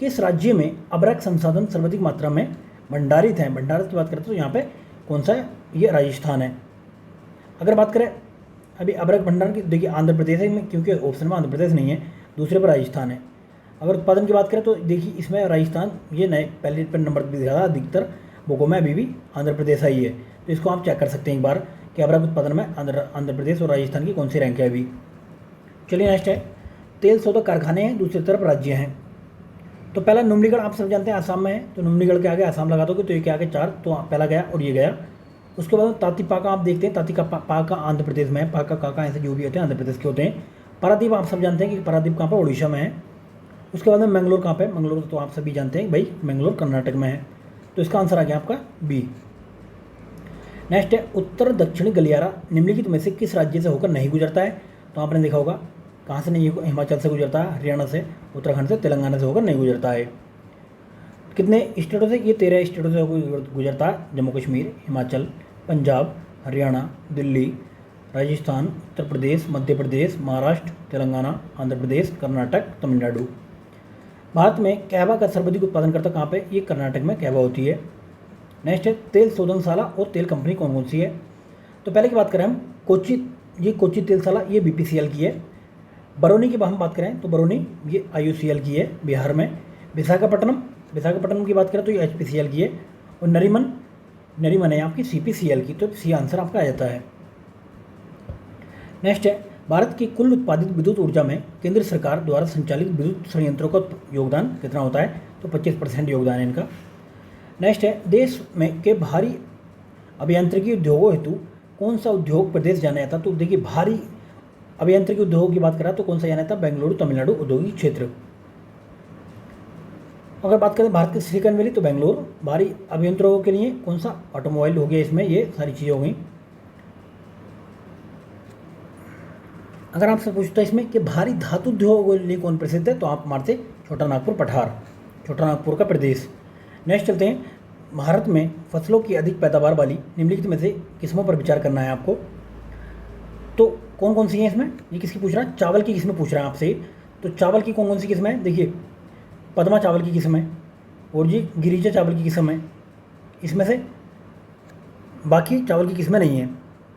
Speaker 1: किस राज्य में अभ्रक संसाधन सर्वाधिक मात्रा में भंडारित हैं, भंडारित की बात करें तो यहाँ पे कौन सा है, ये राजस्थान है। अगर बात करें अभी अभ्रक भंडारण की देखिए आंध्र प्रदेश है में, क्योंकि ऑप्शन में आंध्र प्रदेश नहीं है, दूसरे पर राजस्थान है। अगर उत्पादन की बात करें तो देखिए इसमें राजस्थान ये नए पहले पर नंबर पर दिखा था, अधिकतर बुकों में अभी भी आंध्र प्रदेश आई है। तो इसको आप चेक कर सकते हैं एक बार कि अभ्रक उत्पादन में आंध्र प्रदेश और राजस्थान की कौन सी रैंक है अभी। चलिए नेक्स्ट है, तेल शोधक कारखाने हैं, दूसरी तरफ राज्य हैं। तो पहला नुमलीगढ़ आप सब जानते हैं आसाम में है, तो नुमलीगढ़ के आगे आसाम लगा दोगे तो ये क्या आगे 4, तो पहला गया और ये गया। उसके बाद तातीपाका आप देखते हैं, तातीपाका आंध्र प्रदेश में है, पाका काका ऐसे जो भी होते हैं आंध्र प्रदेश के होते हैं। पारादीप आप सब जानते हैं कि पारादीप कहाँ पर, उड़ीसा में है। उसके बाद में मंगलोर कहाँ पे, मंगलोर तो आप सभी जानते हैं भाई, मंगलोर कर्नाटक में है। तो इसका आंसर आ गया आपका बी। नेक्स्ट है, उत्तर दक्षिणी गलियारा निम्नलिखित में से किस राज्य से होकर नहीं गुजरता है। तो आपने देखा होगा कहाँ से नहीं, हिमाचल से गुजरता है, हरियाणा से, उत्तराखंड से, तेलंगाना से होकर नहीं गुजरता है। कितने स्टेटों से, ये 13 स्टेटों से गुजरता है, जम्मू कश्मीर, हिमाचल, पंजाब, हरियाणा, दिल्ली, राजस्थान, उत्तर प्रदेश, मध्य प्रदेश, महाराष्ट्र, तेलंगाना, आंध्र प्रदेश, कर्नाटक, तमिलनाडु। भारत में कहवा का सर्वाधिक उत्पादनकर्ता कहाँ पे, ये कर्नाटक में कहवा होती है। नेक्स्ट है, तेल शोधनशाला और तेल कंपनी कौन कौन सी है। तो पहले की बात करें हम, कोची, ये कोची तेलशाला ये बीपीसीएल की है। बरौनी की हम बात करें तो बरौनी ये आईओसीएल की है बिहार में। विशाखापट्टनम की बात करें तो ये एचपीसीएल की है। और नरीमन है आपकी सीपीसीएल की। तो सी आंसर आपका आ जाता है। नेक्स्ट है, भारत की कुल उत्पादित विद्युत ऊर्जा में केंद्र सरकार द्वारा संचालित विद्युत संयंत्रों का योगदान कितना होता है। तो 25% योगदान है इनका। नेक्स्ट है, देश में के भारी अभियांत्रिकी उद्योगों हेतु कौन सा उद्योग प्रदेश जाना जाता। तो देखिए भारी अभियांत्रिकी उद्योगों की बात करा तो कौन सा जाना जाता, बेंगलुरु तमिलनाडु औद्योगिक क्षेत्र। अगर बात करें भारत के सिलिकॉन वैली तो बेंगलुरु। भारी अभियंत्रों के लिए कौन सा, ऑटोमोबाइल हो गया, इसमें ये सारी चीज़ें हो गई। अगर आपसे पूछता है इसमें कि भारी धातु उद्योग के लिए कौन प्रसिद्ध है, तो आप मारते छोटा नागपुर पठार, छोटा नागपुर का प्रदेश। नेक्स्ट चलते हैं, भारत में फसलों की अधिक पैदावार वाली निम्नलिखित में से किस्मों पर विचार करना है आपको। तो कौन कौन सी है इसमें, ये किसकी पूछ रहा है, चावल की किस्में पूछ रहा है आपसे। तो चावल की कौन कौन सी किस्में हैं, देखिए पद्मा चावल की किस्म है और जी गिरिजा चावल की किस्म है। इसमें से बाकी चावल की किस्में नहीं है।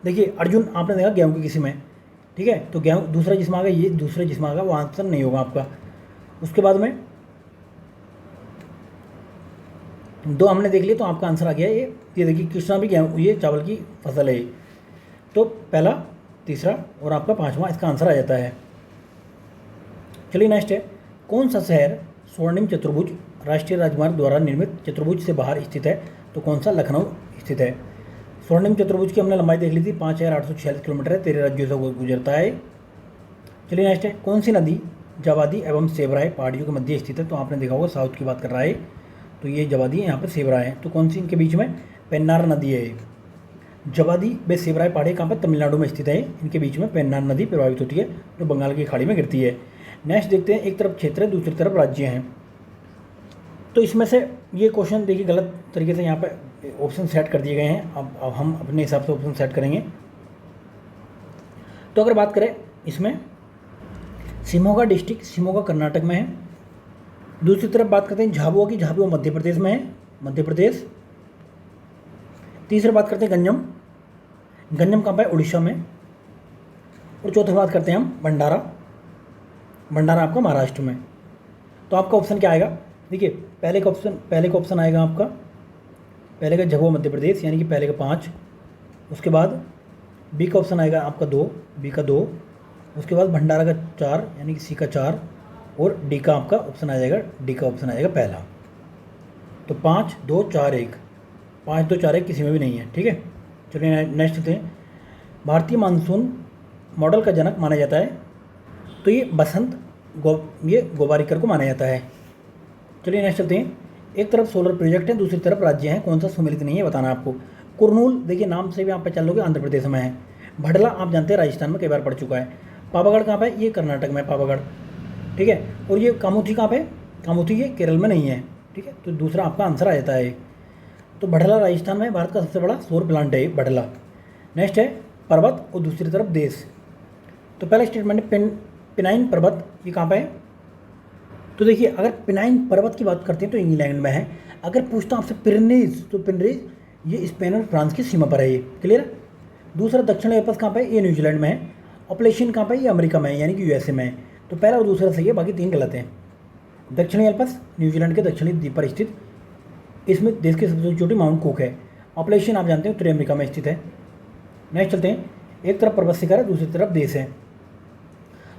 Speaker 1: देखिए अर्जुन आपने देखा गेहूँ की किस्म है, ठीक है। तो गेहूँ दूसरा जिस्म आ गया, ये दूसरा जिस्म आ गया, वो आंसर नहीं होगा आपका। उसके बाद में 2 हमने देख लिए तो आपका आंसर आ गया ये देखिए कृष्णा भी गेहूँ, ये चावल की फसल है। तो पहला, तीसरा और आपका 5वां इसका आंसर आ जाता है। चलिए नेक्स्ट है, कौन सा शहर स्वर्णिम चतुर्भुज राष्ट्रीय राजमार्ग द्वारा निर्मित चतुर्भुज से बाहर स्थित है। तो कौन सा, लखनऊ स्थित है। स्वर्णिम चतुर्भुज की हमने लंबाई देख ली थी, 5846 किलोमीटर है, 13 राज्यों से गुजरता है। चलिए नेक्स्ट है, कौन सी नदी जवादी एवं सेवराय पहाड़ियों के मध्य स्थित है। तो आपने देखा होगा साउथ की बात कर रहा है, तो ये जवादी है, यहाँ पर सेवराय है। तो कौन सी इनके बीच में, पेन्नार नदी है। जवादी व सेवराय पहाड़ी कहाँ पर, तमिलनाडु में स्थित है। इनके बीच में पेन्नार नदी प्रभावित होती है जो बंगाल की खाड़ी में गिरती है। नेक्स्ट देखते हैं, एक तरफ क्षेत्र है दूसरी तरफ राज्य हैं। तो इसमें से ये क्वेश्चन देखिए गलत तरीके से यहाँ पे ऑप्शन सेट कर दिए गए हैं। अब हम अपने हिसाब से ऑप्शन सेट करेंगे। तो अगर बात करें इसमें, शिमोगा डिस्ट्रिक्ट, शिमोगा कर्नाटक में है। दूसरी तरफ बात करते हैं झाबुआ की, झाबुआ मध्य प्रदेश में है, मध्य प्रदेश। तीसरी बात करते हैं गंजम, गंजम कहाँ पे, उड़ीसा में। और चौथी बात करते हैं हम भंडारा, भंडारा आपका महाराष्ट्र में। तो आपका ऑप्शन क्या आएगा, देखिए पहले का ऑप्शन आएगा आपका, पहले का झाबुआ मध्य प्रदेश यानी कि पहले का 5। उसके बाद बी का ऑप्शन आएगा आपका 2, बी का 2। उसके बाद भंडारा का 4 यानी कि सी का 4। और डी का आपका ऑप्शन आ जाएगा, डी का ऑप्शन आ जाएगा पहला। तो 5 2 4 1, 5 2 4 1 किसी में भी नहीं है, ठीक है। चलिए नेक्स्ट चलते हैं, भारतीय मानसून मॉडल का जनक माना जाता है। तो ये बसंत ये गोवारिकर को माना जाता है। चलिए नेक्स्ट चलते हैं, एक तरफ सोलर प्रोजेक्ट है दूसरी तरफ राज्य है, कौन सा सम्मिलित नहीं है बताना आपको। कुरनूल देखिए नाम से भी आप पहचान लोगे, आंध्र प्रदेश में है। भडला आप जानते हैं राजस्थान में कई बार पड़ चुका है। पावागढ़ कहाँ पे, ये कर्नाटक में पावागढ़, ठीक है। और ये कामुथी कहाँ पे, कामुथी ये केरल में नहीं है, ठीक है। तो दूसरा आपका आंसर आ जाता है। तो भडला राजस्थान में भारत का सबसे बड़ा सौर प्लांट है भडला। नेक्स्ट है पर्वत और दूसरी तरफ देश। तो पहला स्टेटमेंट है पिनाइन पर्वत, ये कहाँ पे है। तो देखिए अगर पिनाइन पर्वत की बात करते हैं तो इंग्लैंड में है। अगर पूछता हूँ आपसे पिरेनीज, तो पिरेनीज ये स्पेन और फ्रांस की सीमा पर है, ये क्लियर है। दूसरा दक्षिण एल्प्स कहाँ पे है, ये न्यूजीलैंड में है। ऑपलेशन कहाँ पर, ये अमेरिका में है यानी कि यूएसए में है। तो पहला और दूसरा सही है, बाकी 3 गलत हैं। दक्षिणी अल्प्स न्यूजीलैंड के दक्षिणी द्वीप पर स्थित, इसमें देश की सबसे चोटी माउंट कुक है। ऑपलेशन आप जानते हैं उत्तरी अमेरिका में स्थित है। नेक्स्ट चलते हैं, एक तरफ पर्वत शिखर है, दूसरी तरफ देश है।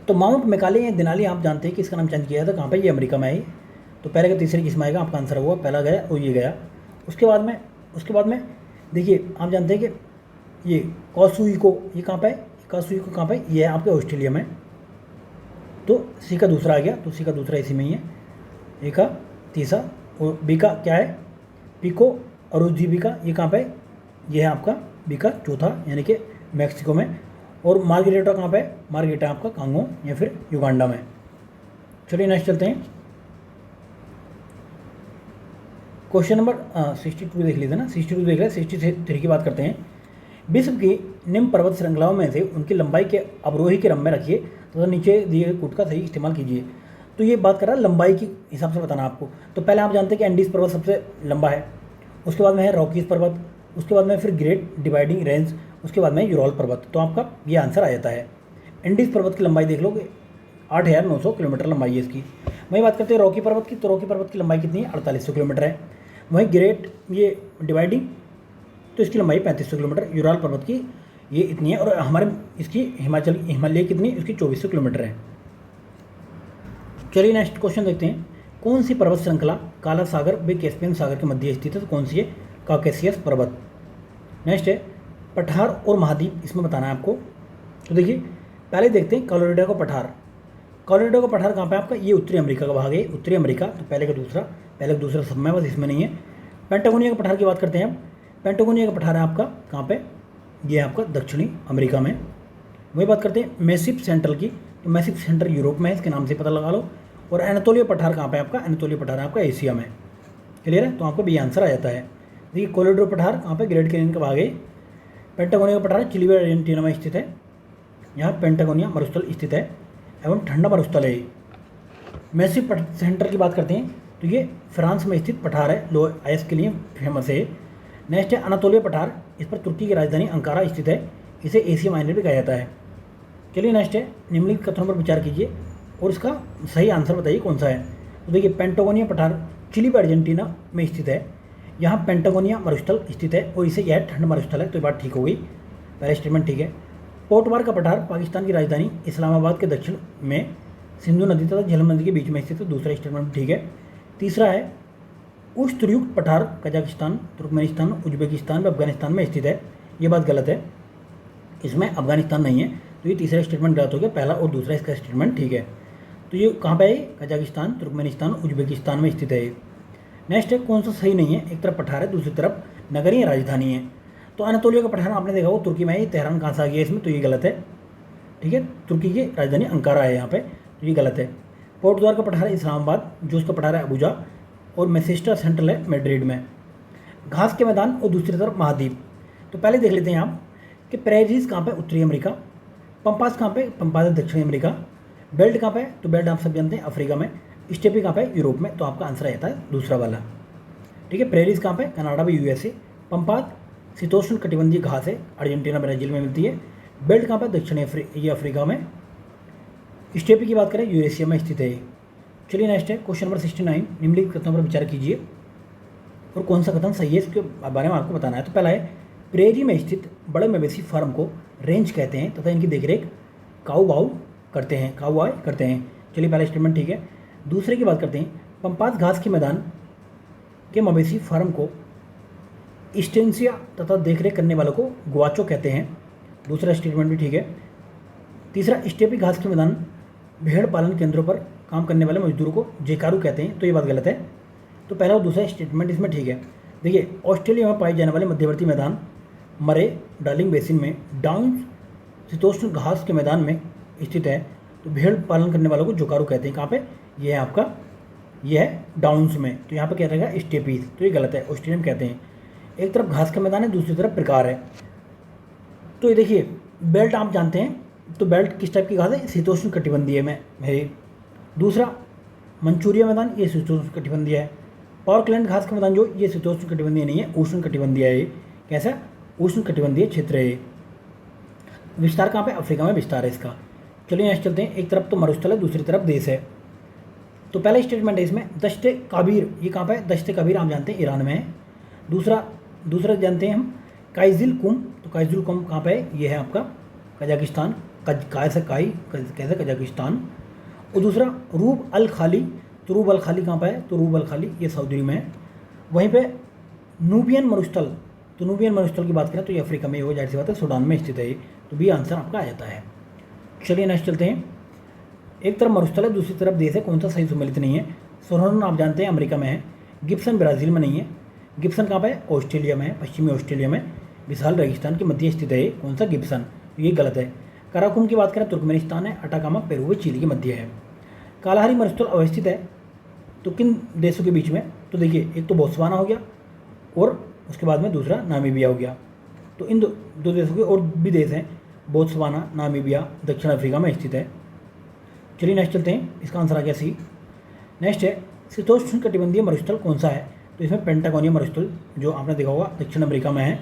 Speaker 1: तो माउंट मैकाले या देनाली आप जानते हैं कि इसका नाम चेंज किया था, कहाँ पे, ये अमेरिका में है। तो पहले का तीसरे किस्म आएगा, आपका आंसर हुआ पहला गया और ये गया। उसके बाद में देखिए आप जानते हैं कि ये कॉसुइको, ये कहाँ पे है, कॉसुइको कहाँ पे, ये है आपके ऑस्ट्रेलिया में। तो सी का दूसरा आ गया, तो सी का दूसरा इसी में ही है। ए का तीसरा, और बी का क्या है, पिको और बी का ये कहाँ पे, ये है आपका बी का चौथा यानी कि मैक्सिको में। और मार्गेरेटा कहाँ पे, मार्गेरेटा आपका कांगो या फिर युगांडा में। चलिए नेक्स्ट चलते हैं, क्वेश्चन नंबर 62 देख लीजिए ना, 62 देख रहे हैं, 63 की बात करते हैं। विश्व की निम्न पर्वत श्रृंखलाओं में से उनकी लंबाई के अवरोही के क्रम में रखिए तथा नीचे दिए गए कूट का सही इस्तेमाल कीजिए। तो ये बात कर रहा है लंबाई की हिसाब से बताना आपको। तो पहले आप जानते हैं कि एंडीज पर्वत सबसे लंबा है, उसके बाद में है रॉकीज पर्वत, उसके बाद में फिर ग्रेट डिवाइडिंग रेंज, उसके बाद में यूरोल पर्वत। तो आपका ये आंसर आ जाता है। एंडीज पर्वत की लंबाई देख लोगे 8,900 किलोमीटर लंबाई है इसकी। वहीं बात करते हैं रॉकी पर्वत की, तो रॉकी पर्वत की लंबाई कितनी है, 4800 किलोमीटर है। वहीं ग्रेट ये डिवाइडिंग, तो इसकी लंबाई 3500 किलोमीटर। यूराल पर्वत की ये इतनी है। और हमारे इसकी हिमालय कितनी, इसकी 2400 किलोमीटर है। चलिए नेक्स्ट क्वेश्चन देखते हैं, कौन सी पर्वत श्रृंखला काला सागर व कैस्पियन सागर के मध्य स्थित है, तो कौन सी है, काकेसियस पर्वत। नेक्स्ट है पठार और महाद्वीप, इसमें बताना है आपको। तो देखिए पहले देखते हैं कोलोराडो का पठार। कोलोराडो का पठार कहाँ पे आपका, ये उत्तरी अमेरिका का भाग है, उत्तरी अमेरिका। तो पहले का दूसरा सब में, बस इसमें नहीं है। पेंटागोनिया का पठार की बात करते हैं हम। पेंटागोनिया का पठार है आपका कहाँ पे, ये है आपका दक्षिणी अमेरिका में। वही बात करते हैं मैसिव सेंट्रल की, तो मैसिव सेंट्रल यूरोप में है, इसके नाम से पता लगा लो। और एनातोलिया पठार कहाँ पे आपका, एनातोलिया पठार है आपका एशिया में। क्लियर है, तो आपको भी आंसर आ जाता है। देखिए कोलोराडो पठार कहाँ पे, ग्रेट कैनियन का भाग है। पेंटागोनिया का पठार चिली व अर्जेंटीना में स्थित है, यहाँ पेंटागोनिया मरुस्थल स्थित है एवं ठंडा मरुस्थल है। मैसिव सेंटर की बात करते हैं, तो ये फ्रांस में स्थित पठार है, लो आइस के लिए फेमस है। नेक्स्ट है अनातोलिया पठार, इस पर तुर्की की राजधानी अंकारा स्थित है, इसे एशिया माइनर भी कहा जाता है। चलिए नेक्स्ट है, निम्नलिखित कथनों पर विचार कीजिए और इसका सही आंसर बताइए कौन सा है। तो देखिए पेंटागोनिया पठार चिली व अर्जेंटीना में स्थित है, यहाँ पेंटागोनिया मरुस्थल स्थित है और इसे यह ठंड मरुस्थल है। तो ये बात ठीक हो गई, पहला स्टेटमेंट ठीक है। पोर्टवार का पठार पाकिस्तान की राजधानी इस्लामाबाद के दक्षिण में सिंधु नदी तथा झेलम नदी के बीच में स्थित है, दूसरा स्टेटमेंट ठीक है। तीसरा है उश्तरयुक्त पठार कजाकिस्तान, तुर्कमेनिस्तान, उज्बेकिस्तान व अफगानिस्तान में स्थित है, ये बात गलत है, इसमें अफगानिस्तान नहीं है। तो ये तीसरा स्टेटमेंट गलत हो गया, पहला और दूसरा इसका स्टेटमेंट ठीक है। तो ये कहाँ पे है, कजाकिस्तान, तुर्कमेनिस्तान, उज्बेकिस्तान में स्थित है। नेक्स्ट है कौन सा सही नहीं है, एक तरफ पठार है, दूसरी तरफ नगरीय राजधानी है। तो अनातोलिया का पठार आपने देखा वो तुर्की में है, तेहरान कहाँ से आ गया इसमें, तो ये गलत है। ठीक है, तुर्की की राजधानी अंकारा है यहाँ पे, तो ये गलत है। पोर्टद्वार का पठार है इस्लामाबाद, जो उसका पठार है अबुजा, और मैसेस्टर सेंट्रल है मैड्रिड में। घास के मैदान और दूसरी तरफ महाद्वीप। तो पहले देख लेते हैं आप कि प्रेरीज कहाँ पे, उत्तरी अमेरिका। पंपास कहाँ पे, पंपास दक्षिणी अमेरिका। बेल्ट कहाँ पे, तो बेल्ट आप सब जानते हैं अफ्रीका में। स्टेपी कहाँ पे, यूरोप में। तो आपका आंसर रहता है दूसरा वाला। ठीक है, प्रेरीज कहाँ पे, कनाडा में, यूएसए। पंपास शीतोष्ण कटिबंधीय घास है, अर्जेंटीना ब्राजील में मिलती है। बेल्ट कहाँ पे, दक्षिणी अफ्रीका में। स्टेपी की बात करें यूरेशिया में स्थित है। चलिए नेक्स्ट है क्वेश्चन नंबर 69, निम्नलिखित कथनों पर विचार कीजिए और कौन सा कथन सही है इसके बारे में आपको बताना है। तो पहला है प्रेरी में स्थित बड़े मवेशी फार्म को रेंज कहते हैं तथा इनकी देखरेख काऊ करते हैं। चलिए पहला स्टेटमेंट ठीक है। दूसरे की बात करते हैं, पंपास घास के मैदान के मवेशी फार्म को स्टेंसिया तथा देखरेख करने वालों को गुआचो कहते हैं, दूसरा स्टेटमेंट भी ठीक है। तीसरा स्टेपी घास के मैदान भेड़ पालन केंद्रों पर काम करने वाले मजदूरों को जेकारू कहते हैं, तो ये बात गलत है। तो पहला और दूसरा स्टेटमेंट इसमें ठीक है। देखिए ऑस्ट्रेलिया में पाए जाने वाले मध्यवर्ती मैदान मरे डार्लिंग बेसिन में डाउन शीतोष्ण घास के मैदान में स्थित है, तो भेड़ पालन करने वालों को जोकारू कहते हैं। कहाँ पे, ये है आपका, ये है डाउन्स में। तो यहाँ पे क्या रहेगा, स्टेपीज, तो ये गलत है, ऑस्ट्रेलियन कहते हैं। एक तरफ घास का मैदान है, दूसरी तरफ प्रकार है। तो ये देखिए बेल्ट आप जानते हैं, तो बेल्ट किस टाइप की घास है, शीतोष्ण कटिबंधीय में है। दूसरा मंचूरिया मैदान, ये शीतोष्ण कटिबंधीय है। पॉर्कलैंड घास का मैदान जो, ये शीतोष्ण कटिबंधीय नहीं है, उष्ण कटिबंधीय है। ये कैसा, उष्ण कटिबंधीय क्षेत्र है। विस्तार कहाँ पे, अफ्रीका में विस्तार है इसका। चलिए नेक्स्ट चलते हैं। एक तरफ तो मरुस्थल है, दूसरी तरफ देश है। तो पहला स्टेटमेंट है इसमें दश्त काबीर, ये कहाँ पे है, दश्त कबीर आप जानते हैं ईरान में है। दूसरा जानते हैं हम काइजुल कुम, तो काइजुल कुम कहाँ पे है, ये है आपका कजाकिस्तान, कैसे कजाकिस्तान। और दूसरा रूब अल खाली, तो रूब अल खाली कहाँ पे है, तो रूब अल खाली ये सऊदी में है। वहीं पे नूबियन मरुस्थल, तो नूबियन मरुस्थल की बात करें तो ये अफ्रीका में, हो जाहिर सी बात है सूडान में स्थित है, तो बी आंसर आपका आ जाता है। चलिए नेक्स्ट चलते हैं। एक तरफ मरुस्थल है, दूसरी तरफ देश है, कौन सा सही सम्मिलित नहीं है। सोहरन आप जानते हैं अमेरिका में है, गिब्सन ब्राज़ील में नहीं है, गिब्सन कहाँ पे है, ऑस्ट्रेलिया में है, पश्चिमी ऑस्ट्रेलिया में विशाल रेगिस्तान के मध्य स्थित है, कौन सा, गिब्सन, ये गलत है। कराकुम की बात करें तुर्कमेनिस्तान है, अटाकामा पेरू व चिली के मध्य है। कालाहारी मरुस्थल अवस्थित है तो किन देशों के बीच में, तो देखिए एक तो बोत्सवाना हो गया और उसके बाद में दूसरा नामीबिया हो गया। तो इन दो देशों के और भी देश हैं, बोत्सवाना, नामीबिया, दक्षिण अफ्रीका में स्थित है। चलिए नेक्स्ट चलते हैं, इसका आंसर आ गया सी। नेक्स्ट है शीतोष्ण कटिबंधीय मरुस्थल कौन सा है, तो इसमें पेंटागोनिया मरुस्थल जो आपने देखा होगा दक्षिण अमेरिका में है,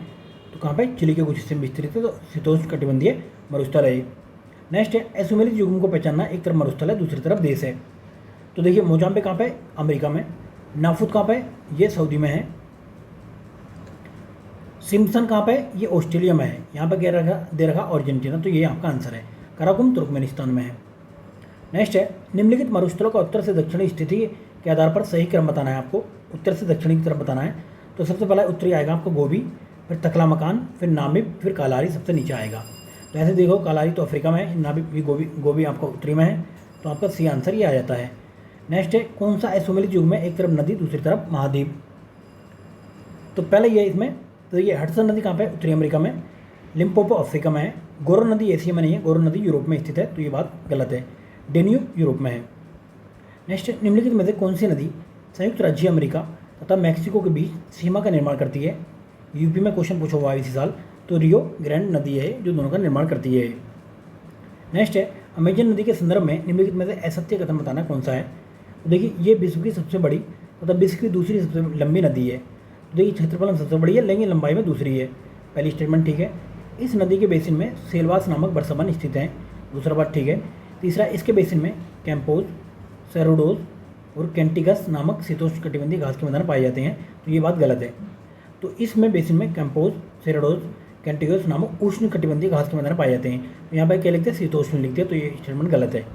Speaker 1: तो कहाँ पे, चिली के कुछ हिस्से में विस्तृत है, तो शीतोष्ण कटिबंधीय मरुस्थल है। नेक्स्ट है असुमेलित युग्म को पहचानना, एक तरफ मरुस्थल है, दूसरी तरफ देश है। तो देखिए मोजाम्बिक कहाँ पे, अमेरिका में, नाफुत कहाँ पे, ये सऊदी में है, सिम्पसन कहाँ पे, ये ऑस्ट्रेलिया में है, यहाँ पे दे रखा अर्जेंटीना, तो ये आपका आंसर है। कराकुम तुर्कमेनिस्तान में है। नेक्स्ट है निम्नलिखित मरुस्थलों का उत्तर से दक्षिणी स्थिति के आधार पर सही क्रम बताना है आपको, उत्तर से दक्षिणी की तरफ बताना है। तो सबसे पहला उत्तरी आएगा आपको गोबी, फिर तकला मकान, फिर नामिब, फिर कालारी सबसे नीचे आएगा। तो ऐसे देखो कालारी तो अफ्रीका में है, नामिब भी गोबी आपका उत्तरी में है, तो आपका सी आंसर ये आ जाता है। नेक्स्ट है कौन सा असुमेलित युग में एक तरफ नदी दूसरी तरफ महाद्वीप, तो पहले ये इसमें, तो ये हडसन नदी कहाँ पे, उत्तरी अमेरिका में, लिम्पोपो अफ्रीका में है, गोरो नदी एशिया में नहीं है, गोरो नदी यूरोप में स्थित है, तो ये बात गलत है, डेन्यूब यूरोप में है। नेक्स्ट निम्नलिखित में से कौन सी नदी संयुक्त राज्य अमेरिका तथा मैक्सिको के बीच सीमा का निर्माण करती है। यूपी में क्वेश्चन पूछा हुआ है इसी साल, तो रियो ग्रैंड नदी है जो दोनों का निर्माण करती है। नेक्स्ट है अमेजन नदी के संदर्भ में निम्नलिखित में से असत्य कथन बताना कौन सा है। तो देखिए ये विश्व की सबसे बड़ी तथा विश्व की दूसरी सबसे लंबी नदी है। तो देखिए क्षेत्रफल में सबसे बड़ी है लेकिन लंबाई में दूसरी है, पहली स्टेटमेंट ठीक है। इस नदी के बेसिन में सेलवास नामक बरसबन स्थित है, दूसरा बात ठीक है। तीसरा इसके बेसिन में कैंपोज, सेरोडोज और कैंटिगस नामक शीतोष्ण कटिबंधीय घास के मैदान पाए जाते हैं, तो ये बात गलत है। तो इसमें बेसिन में कैंपोज, सेरोडोज, कैंटिगस नामक उष्ण कटिबंधीय घास के मैदान पाए जाते हैं, तो यहाँ पर क्या लिखते हैं, शीतोष्ण लिखते हैं, तो ये स्टेटमेंट गलत है।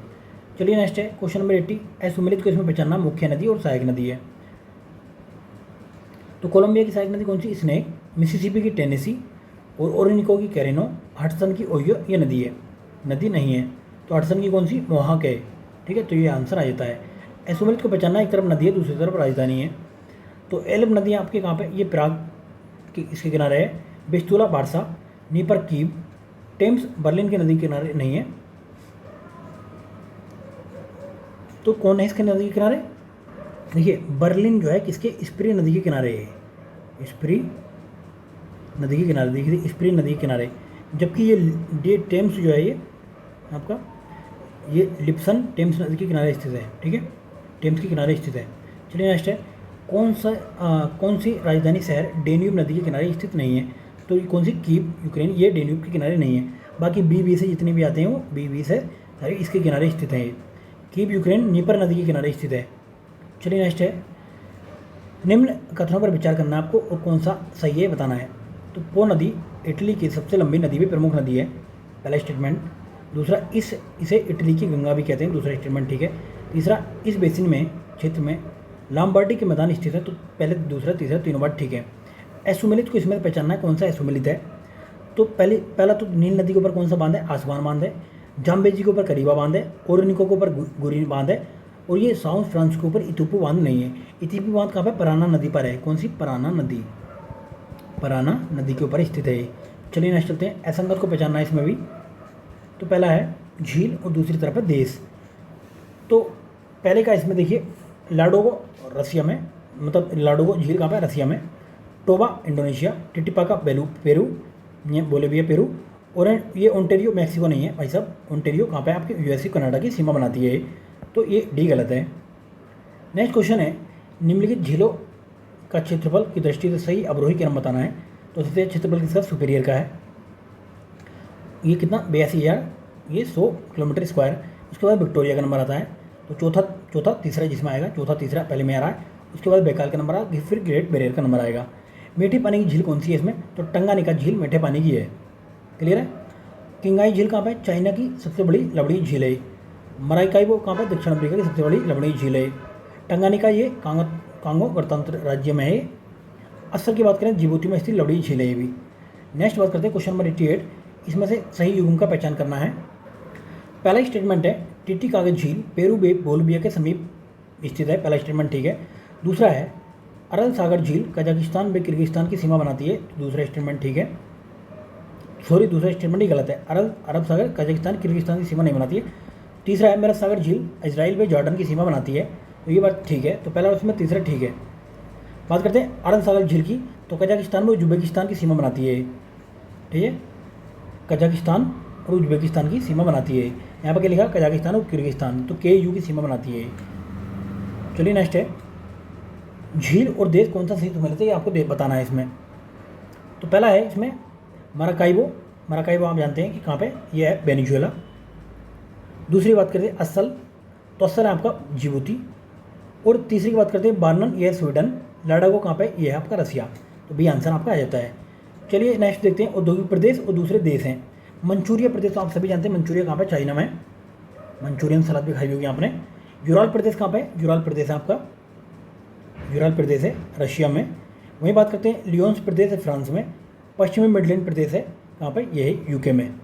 Speaker 1: चलिए नेक्स्ट है क्वेश्चन नंबर 80, असुमेलित को इसमें पहचानना मुख्य नदी और सहायक नदी है। तो कोलंबिया की सहायक नदी कौन सी, स्नेक, मिसिसिपी की टेनेसी और ओरिनिको की कैरेनो, हडसन की ओहियो ये नदी है, नदी नहीं है। तो हडसन की कौन सी, मोहाक है, ठीक है, तो ये आंसर आ जाता है। असुमेलित को पहचानना, एक तरफ नदी है दूसरी तरफ राजधानी है। तो एल्ब नदी आपके कहाँ पे, ये प्राग के इसके किनारे है, Vistula Warsaw, Dnieper Kiev, Thames Berlin के नदी के किनारे नहीं है। तो कौन है इसके नदी के किनारे, देखिए बर्लिन जो है किसके, स्प्री नदी के किनारे है, स्प्री नदी के किनारे, देखिए स्प्री नदी के किनारे, जबकि ये टेम्स जो है ये आपका ये लिप्सन टेम्स नदी के किनारे स्थित है, ठीक है, टेम्स के किनारे स्थित है। चलिए नेक्स्ट है कौन सी राजधानी शहर डेन्यूब नदी के किनारे स्थित नहीं है। तो ये कौन सी, कीव यूक्रेन, ये डेन्यूब के किनारे नहीं है। बाकी बी से जितने भी आते हैं वो बी से सारे इसके किनारे स्थित हैं। कीव यूक्रेन नीपर नदी के किनारे स्थित है। चलिए नेक्स्ट है निम्न कथनों पर विचार करना आपको और कौन सा सही है बताना है। तो पो नदी इटली की सबसे लंबी नदी भी प्रमुख नदी है, पहला स्टेटमेंट। दूसरा इसे इटली की गंगा भी कहते हैं, दूसरा स्टेटमेंट ठीक है। तीसरा इस बेसिन में क्षेत्र में लाम्बार्डी के मैदान स्थित है, तो पहले दूसरा तीसरा तीनों बात ठीक है। असुमेलित को इसमें पहचानना है कौन सा असुमेलित है। तो पहला तो नील नदी के ऊपर कौन सा बांध है, आसमान बांध है, जाम्बेजी के ऊपर करीबा बांध है, ओरनिको के ऊपर गुरी बांध है, और ये साउथ फ्रांस के ऊपर इतुपू बांध नहीं है। इतुपू बांध कहाँ पे, पराना नदी पर है, कौन सी, पराना नदी के ऊपर स्थित है। चलिए नेक्स्ट चलते हैं, असंगत को पहचानना है इसमें भी। तो पहला है झील और दूसरी तरफ है देश। तो पहले का इसमें देखिए लाडोगो रसिया में, मतलब लाडोगो झील कहाँ पे, रसिया में, टोबा इंडोनेशिया, टिटिपाका पेरू, ये बोलेविया पेरू, और ये ओंटेरियो मैक्सिको नहीं है भाई साहब, ओंटेरियो कहाँ पे आपके यूएसए कनाडा की सीमा बनाती है, तो ये डी गलत है। नेक्स्ट क्वेश्चन है निम्नलिखित झीलों का क्षेत्रफल की दृष्टि से सही अवरोही क्रम बताना है। तो सबसे क्षेत्रफल किसका, सुपीरियर का है। ये कितना 82,000 ये 100 किलोमीटर स्क्वायर। उसके बाद विक्टोरिया का नंबर आता है, तो चौथा तीसरा जिसमें आएगा, चौथा तीसरा पहले में आ रहा है। उसके बाद बैकाल का नंबर आएगा, फिर ग्रेट बैरियर का नंबर आएगा। मीठे पानी की झील कौन सी है इसमें, तो टंगानिका झील मीठे पानी की है। क्लियर है। किंगाई झील कहाँ पे, चाइना की सबसे बड़ी लवणीय झील है। मराइकाइबो कहाँ पे, दक्षिण अफ्रीका की सबसे बड़ी लवणीय झील है। टंगानिका ये कांगो गणतंत्र राज्य में है। अस्सर की बात करें जिबूती में स्थित लवणीय झील है ये भी। नेक्स्ट बात करते हैं क्वेश्चन नंबर 88। इसमें से सही युग्म का पहचान करना है। पहला स्टेटमेंट है टिटिकाका झील पेरू बोलिविया के समीप स्थित है, पहला स्टेटमेंट ठीक है। दूसरा है अरल सागर झील कजाकिस्तान व किर्गिस्तान की सीमा बनाती है, दूसरा स्टेटमेंट ठीक है। सॉरी, दूसरा स्टेटमेंट ही गलत है, अरब सागर कजाकिस्तान किर्गिस्तान की सीमा नहीं बनाती है। तीसरा है मेरठ सागर झील इजराइल व जॉर्डन की सीमा बनाती है, तो ये बात ठीक है, तो पहला उसमें तीसरा ठीक है। बात करते हैं अरल सागर झील की, तो कजाकिस्तान व उज्बेकिस्तान की सीमा बनाती है, ठीक है। कजाकिस्तान और उज्बेकिस्तान की सीमा बनाती है। यहाँ पर क्या लिखा, कजाकिस्तान और किर्गिस्तान, तो KU की सीमा बनाती है। चलिए नेक्स्ट है झील और देश कौन सा सही तुम्हें लगता है, ये आपको बताना है इसमें। तो पहला है इसमें मराकाइबो आप जानते हैं कि कहाँ पे ये है, वेनेजुएला। दूसरी बात करते हैं अस्सल, तो अस्सल है आपका जिबूती। और तीसरी की बात करते हैं बार्नन, ये है स्वीडन। लाडागो कहाँ पे, ये है आपका रसिया। तो बी आंसर आपका आ जाता है। चलिए नेक्स्ट देखते हैं औद्योगिक प्रदेश और दूसरे देश हैं। मंचूरिया प्रदेश तो आप सभी जानते हैं, मंचूरिया कहाँ पे, चाइना में। मंचूरियन सलाद भी खाई होगी आपने। यूराल प्रदेश कहाँ पे, यूराल प्रदेश है आपका, यूराल प्रदेश है रशिया में। वहीं बात करते हैं लियोन्स प्रदेश है फ्रांस में। पश्चिमी मिडलैंड प्रदेश है कहाँ पे, ये है UK में।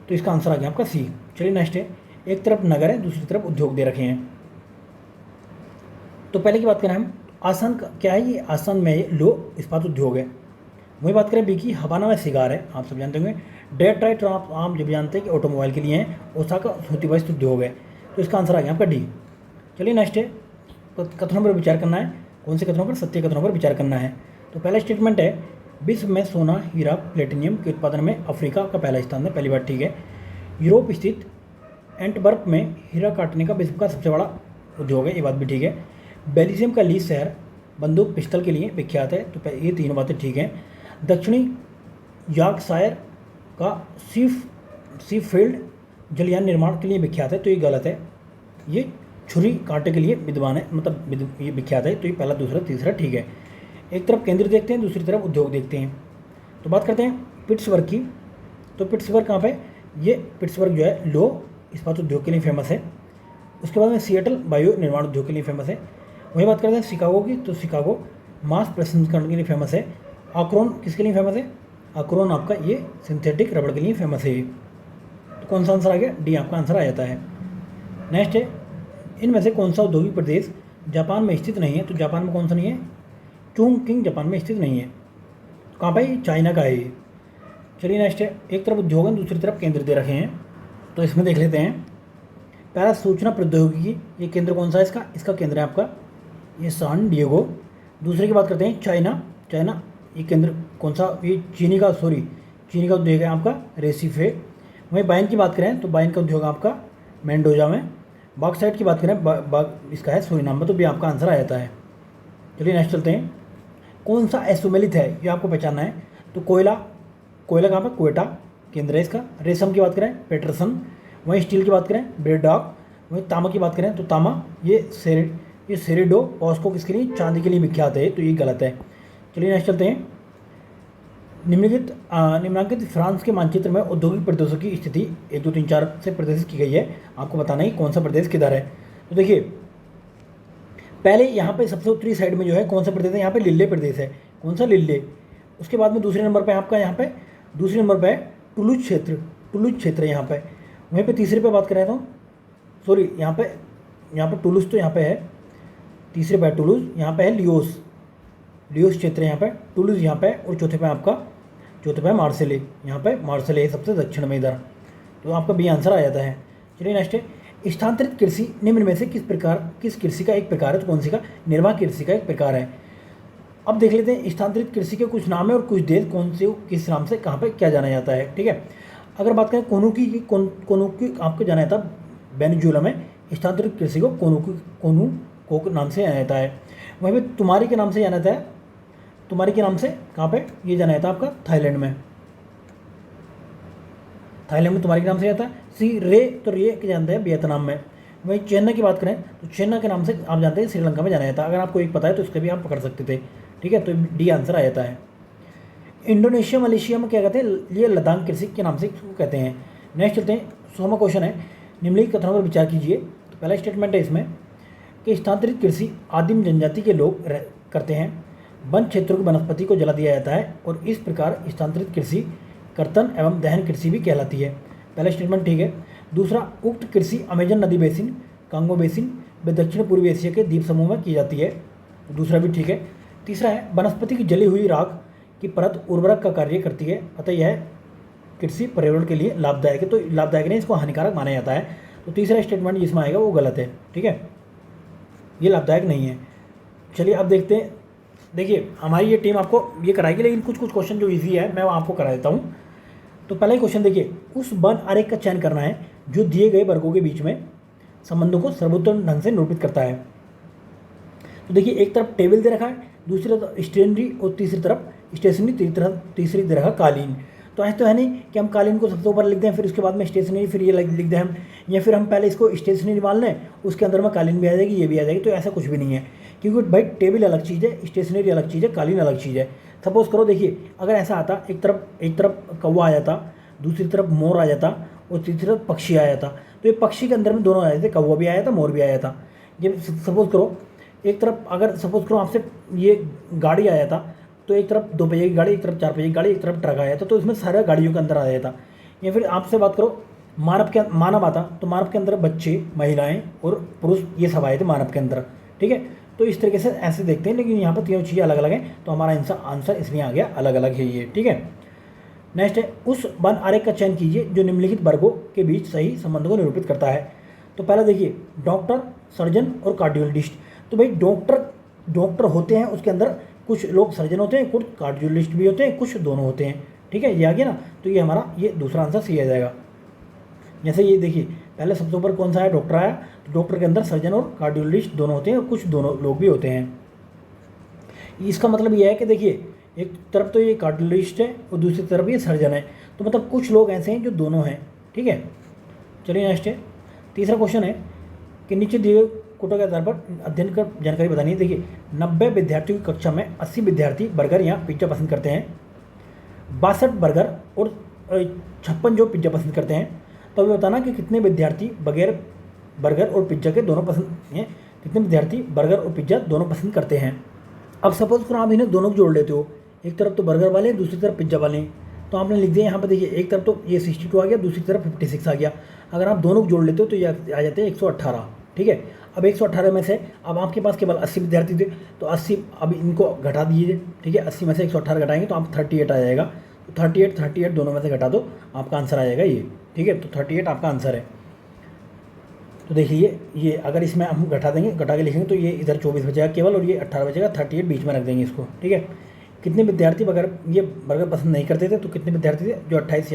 Speaker 1: तो इसका आंसर आ गया आपका C। चलिए नेक्स्ट है एक तरफ नगर है दूसरी तरफ उद्योग दे रखे हैं। तो पहले की बात करें हम, आसान क्या है, ये आसान में लो इस्पात उद्योग है। वही बात करें बी की, हवाना में सिगार है, आप सब जानते होंगे। डेट्राइट आप जब जानते हैं कि ऑटोमोबाइल के लिए हैं। ओसाका सूती वस्त्र उद्योग है, तो इसका आंसर आ गया आपका D। चलिए नेक्स्ट है कथनों पर विचार करना है। कौन से कथनों पर, सत्य कथनों पर विचार करना है। तो पहला स्टेटमेंट है विश्व में सोना हीरा प्लेटिनियम के उत्पादन में अफ्रीका का पहला स्थान है, पहली बात ठीक है। यूरोप स्थित एंटवर्प में हीरा काटने का विश्व का सबसे बड़ा उद्योग है, ये बात भी ठीक है। बेल्जियम का लीज शहर बंदूक पिस्टल के लिए विख्यात है, तो ये तीनों बातें ठीक हैं। दक्षिणी यॉर्कशायर का सीफील्ड जलयान निर्माण के लिए विख्यात है, तो ये गलत है। ये छुरी कांटे के लिए विद्वान है, मतलब ये विख्यात है, तो ये पहला दूसरा तीसरा ठीक है। एक तरफ केंद्र देखते हैं दूसरी तरफ उद्योग देखते हैं। तो बात करते हैं पिट्सबर्ग की। तो पिट्सबर्ग कहाँ पे, ये पिट्सबर्ग जो है लो इस्पात उद्योग के लिए फेमस है। उसके बाद में सिएटल बायो निर्माण उद्योग के लिए फेमस है। वही बात करते हैं शिकागो की, तो शिकागो मांस प्रसंस्करण के लिए फेमस है। आक्रोन किसके लिए फेमस है, आक्रोन आपका ये सिंथेटिक रबड़ के लिए फेमस है। तो कौन सा आंसर आ गया, D आपका आंसर आ जाता है। नेक्स्ट है इनमें से कौन सा औद्योगिक प्रदेश जापान में स्थित नहीं है। तो जापान में कौन सा नहीं है, चुंगकिंग जापान में स्थित नहीं है। तो कहाँ भाई, चाइना का है ये। चलिए नेक्स्ट है एक तरफ उद्योग है दूसरी तरफ केंद्र दे रखे हैं, तो इसमें देख लेते हैं। पहला सूचना प्रौद्योगिकी, ये केंद्र कौन सा है इसका केंद्र है आपका ये सान डिएगो। दूसरे की बात करते हैं चाइना ये केंद्र कौन सा, ये चीनी का उद्योग है आपका रेसिफ है। वहीं बाइन की बात करें तो बाइन का उद्योग आपका मेंडोजा में। बॉक्साइट की बात करें इसका है सूरीनाम में, तो भी आपका आंसर आ जाता है। चलिए नेक्स्ट चलते हैं। कौन सा एसोमेलिथ है, ये आपको पहचानना है। तो कोयला कहाँ पर, क्वेटा केंद्र है इसका। रेशम की बात करें पेटरसन। वहीं स्टील की बात करें ब्रेडॉक। वहीं तांबा की बात करें तो तांबा ये सेरेडो पॉस्को किसके लिए, चांदी के लिए विख्यात है, तो ये गलत है। चलिए नेक्स्ट चलते हैं। निम्नलिखित फ्रांस के मानचित्र में औद्योगिक प्रदेशों की स्थिति 1 2 3 4 से प्रदर्शित की गई है। आपको बताना है कौन सा प्रदेश किधर है। तो देखिए पहले यहाँ पे सबसे उत्तरी साइड में जो है कौन सा प्रदेश है, यहाँ पे लिल्ले प्रदेश है। कौन सा, लिल्ले। उसके बाद में दूसरे नंबर पे आपका दूसरे नंबर पे टुलूज क्षेत्र है यहाँ पे। वहीं पे तीसरे पे बात करें तो सॉरी यहाँ पे टुलूज तो यहाँ पे है, तीसरे पे टुलूज, यहाँ पे है लियोस क्षेत्र यहाँ पे, टुलूज यहाँ पे, और चौथे पे मार्सेले, यहाँ पे मार्सेले है सबसे दक्षिण में इधर। तो आपका बी आंसर आ जाता है। चलिए नेक्स्ट है स्थानांतरित कृषि निम्न में से किस कृषि का एक प्रकार है। तो कौन सी का, निर्वाह कृषि का एक प्रकार है। अब देख लेते हैं स्थानांतरित कृषि के कुछ नाम है और कुछ देश कौन से किस नाम से कहाँ पे क्या जाना जाता है, ठीक है। अगर बात करें कोनुकी आपको जाना जाता है वेनेजुएला में, स्थानांतरित कृषि को कोनुको नाम से जाना जाता है। वहीं पर तुम्हारी के नाम से जाना जाता है, तुम्हारी के नाम से कहाँ पे ये जाना जाता है आपका थाईलैंड में। थाईलैंड में तुम्हारे के नाम से आता है। सी रे, तो रे के जानते हैं वियतनाम में। वहीं चेन्नई की बात करें तो चेन्नई के नाम से आप जानते हैं श्रीलंका में जाना जाता है। अगर आपको एक पता है तो इसका भी आप पकड़ सकते थे, ठीक है। तो डी आंसर आ जाता है। इंडोनेशिया मलेशिया में क्या कहते हैं, ये लद्दाख कृषि के नाम से इसको कहते हैं। नेक्स्ट चलते हैं, 16वां क्वेश्चन है, निम्नलिखित कथनों पर विचार कीजिए। तो पहला स्टेटमेंट है इसमें कि स्थानांतरित कृषि आदिम जनजाति के लोग करते हैं। वन क्षेत्रों की वनस्पति को जला दिया जाता है और इस प्रकार स्थानांतरित कृषि कर्तन एवं दहन कृषि भी कहलाती है। पहला स्टेटमेंट ठीक है। दूसरा, उक्त कृषि अमेजन नदी बेसिन, कांगो बेसिन व दक्षिण पूर्वी एशिया के द्वीप समूह में की जाती है। दूसरा भी ठीक है। तीसरा है, वनस्पति की जली हुई राख की परत उर्वरक का कार्य करती है, अतः यह कृषि पर्यावरण के लिए लाभदायक है। तो लाभदायक नहीं, इसको हानिकारक माना जाता है। तो तीसरा स्टेटमेंट जिसमें आएगा वो गलत है, ठीक है, ये लाभदायक नहीं है। चलिए अब देखते हैं। देखिए हमारी ये टीम आपको ये कराएगी, लेकिन कुछ कुछ क्वेश्चन जो इजी है मैं आपको करा देता हूँ। तो पहला ही क्वेश्चन देखिए, उस वन आरेख का चयन करना है जो दिए गए वर्गों के बीच में संबंधों को सर्वोत्तम ढंग से निरूपित करता है। तो देखिए एक तरफ टेबल दे रखा है, दूसरी तरफ स्टेशनरी और तीसरी तरफ स्टेशनरी, तीसरी तरह कालीन। तो ऐसा तो है नहीं कि हम कालीन को सबसे ऊपर लिख दें फिर उसके बाद में स्टेशनरी फिर ये लिख दें हम, या फिर हम पहले इसको स्टेशनरी मान लें उसके अंदर में कालीन भी आ जाएगी ये भी आ जाएगी। तो ऐसा कुछ भी नहीं है, क्योंकि भाई टेबल अलग चीज़ है, स्टेशनरी अलग चीज़ है, कालीन अलग चीज़ है। सपोज करो देखिए अगर ऐसा आता, एक तरफ कौवा आ जाता, दूसरी तरफ मोर आ जाता और तीसरी तरफ पक्षी आ जाता, तो ये पक्षी के अंदर में दोनों आ जाते, कौवा भी आया था मोर भी आया था। ये सपोज करो एक तरफ, अगर सपोज करो आपसे ये गाड़ी आया था, तो एक तरफ 2 पहिए की गाड़ी, एक तरफ 4 पहिए की गाड़ी, एक तरफ ट्रक आया था, तो इसमें सारा गाड़ियों के अंदर आ जाता। या फिर आपसे बात करो मानव आता, तो मानव के अंदर बच्चे, महिलाएं और पुरुष ये सब आए थे मानव के अंदर, ठीक है। तो इस तरीके से ऐसे देखते हैं, लेकिन यहाँ पर तीनों चीज़ें अलग अलग हैं, तो हमारा आंसर इसलिए आ गया अलग अलग है ये, ठीक है। नेक्स्ट है, उस वन आरेख का चयन कीजिए जो निम्नलिखित वर्गों के बीच सही संबंध को निरूपित करता है। तो पहला देखिए, डॉक्टर, सर्जन और कार्डियोलॉजिस्ट। तो भाई डॉक्टर होते हैं, उसके अंदर कुछ लोग सर्जन होते हैं, कुछ कार्डियोलॉजिस्ट भी होते हैं, कुछ दोनों होते हैं, ठीक है, ये आ गया ना। तो ये हमारा ये दूसरा आंसर सही आ जाएगा। जैसे ये देखिए पहले सबसे ऊपर कौन सा है, डॉक्टर आया, तो डॉक्टर के अंदर सर्जन और कार्डियोलॉजिस्ट दोनों होते हैं और कुछ दोनों लोग भी होते हैं। इसका मतलब ये है कि देखिए एक तरफ तो ये कार्डियोलॉजिस्ट है और दूसरी तरफ ये सर्जन है, तो मतलब कुछ लोग ऐसे हैं जो दोनों हैं, ठीक है। चलिए नेक्स्ट है, तीसरा क्वेश्चन है कि नीचे दिए गए कोटों के आधार पर अध्ययन कर जानकारी बतानी है। देखिए 90 विद्यार्थियों की कक्षा में 80 विद्यार्थी बर्गर या पिज्ज़ा पसंद करते हैं, 62 बर्गर और 56 जो पिज्ज़ा पसंद करते हैं। तो अभी बताना कि कितने विद्यार्थी बगैर बर्गर और पिज्ज़ा के दोनों पसंद हैं, कितने विद्यार्थी बर्गर और पिज्ज़ा दोनों पसंद करते हैं। अब सपोज करो आप इन्हें दोनों को जोड़ लेते हो, एक तरफ तो बर्गर वाले दूसरी तरफ पिज्ज़ा वाले, तो आपने लिख दिया यहाँ पर। देखिए एक तरफ तो ये 62 आ गया, दूसरी तरफ 56 आ गया। अगर आप दोनों को जोड़ लेते हो तो ये आ जाते हैं 118, ठीक है। अब 118 में से अब आपके पास केवल 80 विद्यार्थी थे, तो 80 अब इनको घटा दीजिए, ठीक है। 80 में से 118 घटाएंगे तो आप 38 आ जाएगा। तो 38 दोनों में से घटा दो, आपका आंसर आ जाएगा ये, ठीक है। तो 38 आपका आंसर है। तो देखिए ये अगर इसमें हम घटा देंगे, घटा के लिखेंगे तो ये इधर 24 बचेगा केवल और ये 18 बचेगा, 38 बीच में रख देंगे इसको, ठीक है। कितने विद्यार्थी ये बर्गर पसंद नहीं करते थे, तो कितने विद्यार्थी थे, जो 28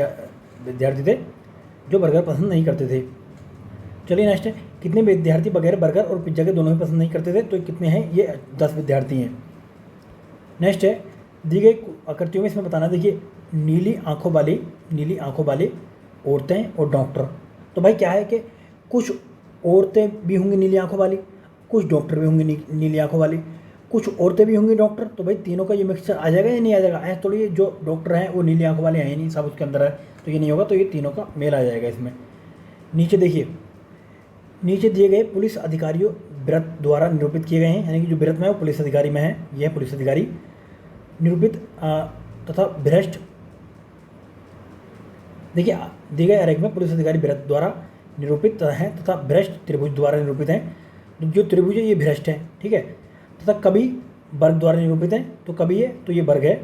Speaker 1: विद्यार्थी थे जो बर्गर पसंद नहीं करते थे। चलिए नेक्स्ट है, कितने विद्यार्थी बगैर बर्गर और पिज्ज़ा के दोनों ही पसंद नहीं करते थे, तो कितने हैं, ये 10 विद्यार्थी हैं। नेक्स्ट है, दी गई आकृतियों में इसमें बताना। देखिए नीली आंखों वाली औरतें और डॉक्टर। तो भाई क्या है कि कुछ औरतें भी होंगी नीली आंखों वाली, कुछ डॉक्टर भी होंगे नीली आंखों वाली, कुछ औरतें भी होंगी डॉक्टर। तो भाई तीनों का ये मिक्सचर आ जाएगा या नहीं आ जाएगा, ऐसा थोड़ी ये जो डॉक्टर हैं वो नीली आंखों वाले हैं नहीं, सब उसके अंदर है, तो ये नहीं होगा। तो ये तीनों का मेल आ जाएगा इसमें। नीचे देखिए, नीचे दिए गए पुलिस अधिकारियों व्रत द्वारा निरूपित किए गए हैं, यानी कि जो व्रत में है वो पुलिस अधिकारी में है, यह पुलिस अधिकारी निरूपित तथा भ्रष्ट। देखिए दिए गए आरेख में पुलिस अधिकारी व्रत द्वारा निरूपित है तथा भ्रष्ट त्रिभुज द्वारा निरूपित हैं। जो त्रिभुज है ये भ्रष्ट है, ठीक है। तथा कभी वर्ग द्वारा निरूपित है, तो कभी है तो ये वर्ग है,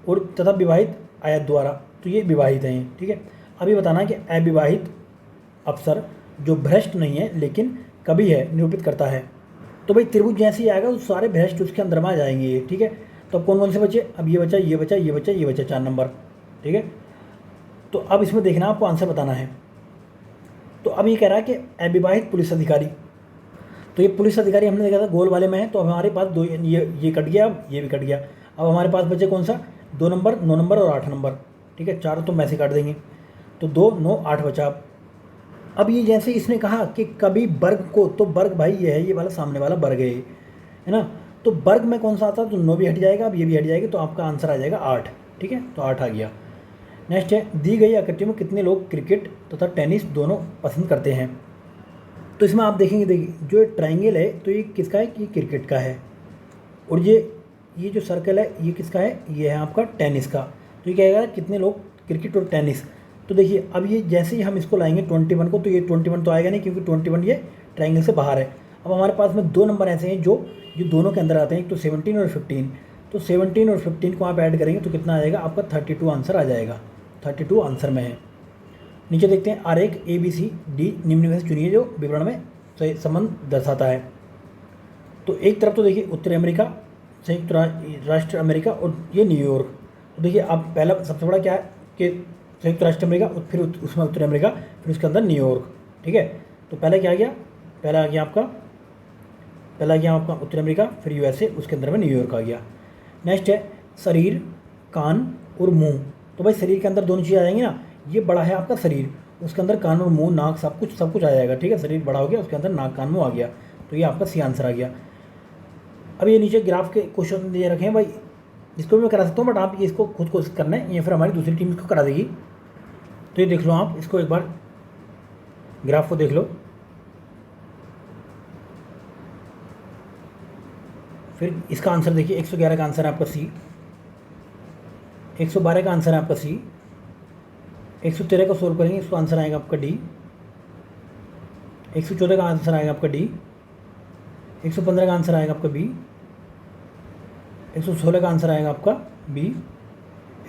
Speaker 1: और तथा विवाहित आयत द्वारा, तो ये विवाहित हैं, ठीक है। अभी बताना कि अविवाहित अफसर जो भ्रष्ट नहीं है लेकिन कभी है निरूपित करता है। तो भाई त्रिभुज जैसे ही आएगा तो सारे भ्रष्ट उसके अंदर में आ जाएंगे, ठीक है। तो अब कौन कौन से बचे, अब ये बचा, ये बचा, ये बचा, ये बचा, 4 नंबर, ठीक है। तो अब इसमें देखना आपको आंसर बताना है। तो अब ये कह रहा है कि अविवाहित पुलिस अधिकारी, तो ये पुलिस अधिकारी हमने देखा था गोल वाले में है, तो अब हमारे पास दो ये कट गया, अब ये भी कट गया। अब हमारे पास बचे कौन सा, 2 नंबर, 9 नंबर और 8 नंबर, ठीक है। 4 तो वैसे काट देंगे। तो 2 9 8 बचा। अब ये जैसे इसने कहा कि कभी वर्ग को, तो वर्ग भाई ये है, ये वाला सामने वाला वर्ग है ना। तो वर्ग में कौन सा आता है, तो 9 भी हट जाएगा, अब ये भी हट जाएगा, तो आपका आंसर आ जाएगा 8। ठीक है, तो 8 आ गया। नेक्स्ट है, दी गई आकृति में कितने लोग क्रिकेट तथा टेनिस दोनों पसंद करते हैं। तो इसमें आप देखेंगे, देखिए जो ट्राइंगल है तो ये किसका है, कि क्रिकेट का है, और ये जो सर्कल है ये किसका है, ये है आपका टेनिस का। तो ये कहेगा कितने लोग क्रिकेट और टेनिस। तो देखिए अब ये जैसे ही हम इसको लाएंगे 21 को, तो ये 21 तो आएगा नहीं, क्योंकि 21 ये ट्राइंगल से बाहर है। अब हमारे पास में 2 नंबर ऐसे हैं जो दोनों के अंदर आते हैं, एक तो 17 और 15। तो 17 और 15 को आप ऐड करेंगे तो कितना आ जाएगा आपका 32 आंसर आ जाएगा। 32 आंसर में है। नीचे देखते हैं, आरेख ABCD निम्न में से चुनिए जो विवरण में सही संबंध दर्शाता है। तो एक तरफ तो देखिए उत्तरी अमेरिका, संयुक्त राष्ट्र अमेरिका और ये न्यूयॉर्क। तो देखिए अब पहला सबसे बड़ा क्या है कि संयुक्त राष्ट्र अमेरिका, फिर उसमें उत्तरी अमेरिका, फिर उसके अंदर न्यूयॉर्क। ठीक है, तो पहला क्या आ गया, पहला आ गया आपका उत्तरी अमेरिका, फिर USA, उसके अंदर में न्यूयॉर्क आ गया। नेक्स्ट है शरीर, कान और मुंह। तो भाई शरीर के अंदर दोनों चीज़ आ जाएंगी ना, ये बड़ा है आपका शरीर, उसके अंदर कान और मुंह, नाक, सब कुछ आ जाएगा। ठीक है, शरीर बड़ा हो गया, उसके अंदर नाक, कान, मुंह आ गया, तो ये आपका सी आंसर आ गया। अब ये नीचे ग्राफ के क्वेश्चन दिए रखे हैं भाई, इसको भी मैं करा सकता हूँ, बट आप ये इसको खुद कोशिश करना है, या फिर हमारी दूसरी टीम इसको करा देगी। तो ये देख लो आप, इसको एक बार ग्राफ को देख लो, फिर इसका आंसर देखिए। 111 का आंसर है आपका सी, 112 का आंसर है आपका सी, 113 को सोल्व करेंगे, इसको आंसर आएगा आपका डी, 114 का आंसर आएगा आपका डी, 115 का आंसर आएगा आपका बी, 116 का आंसर आएगा आपका बी,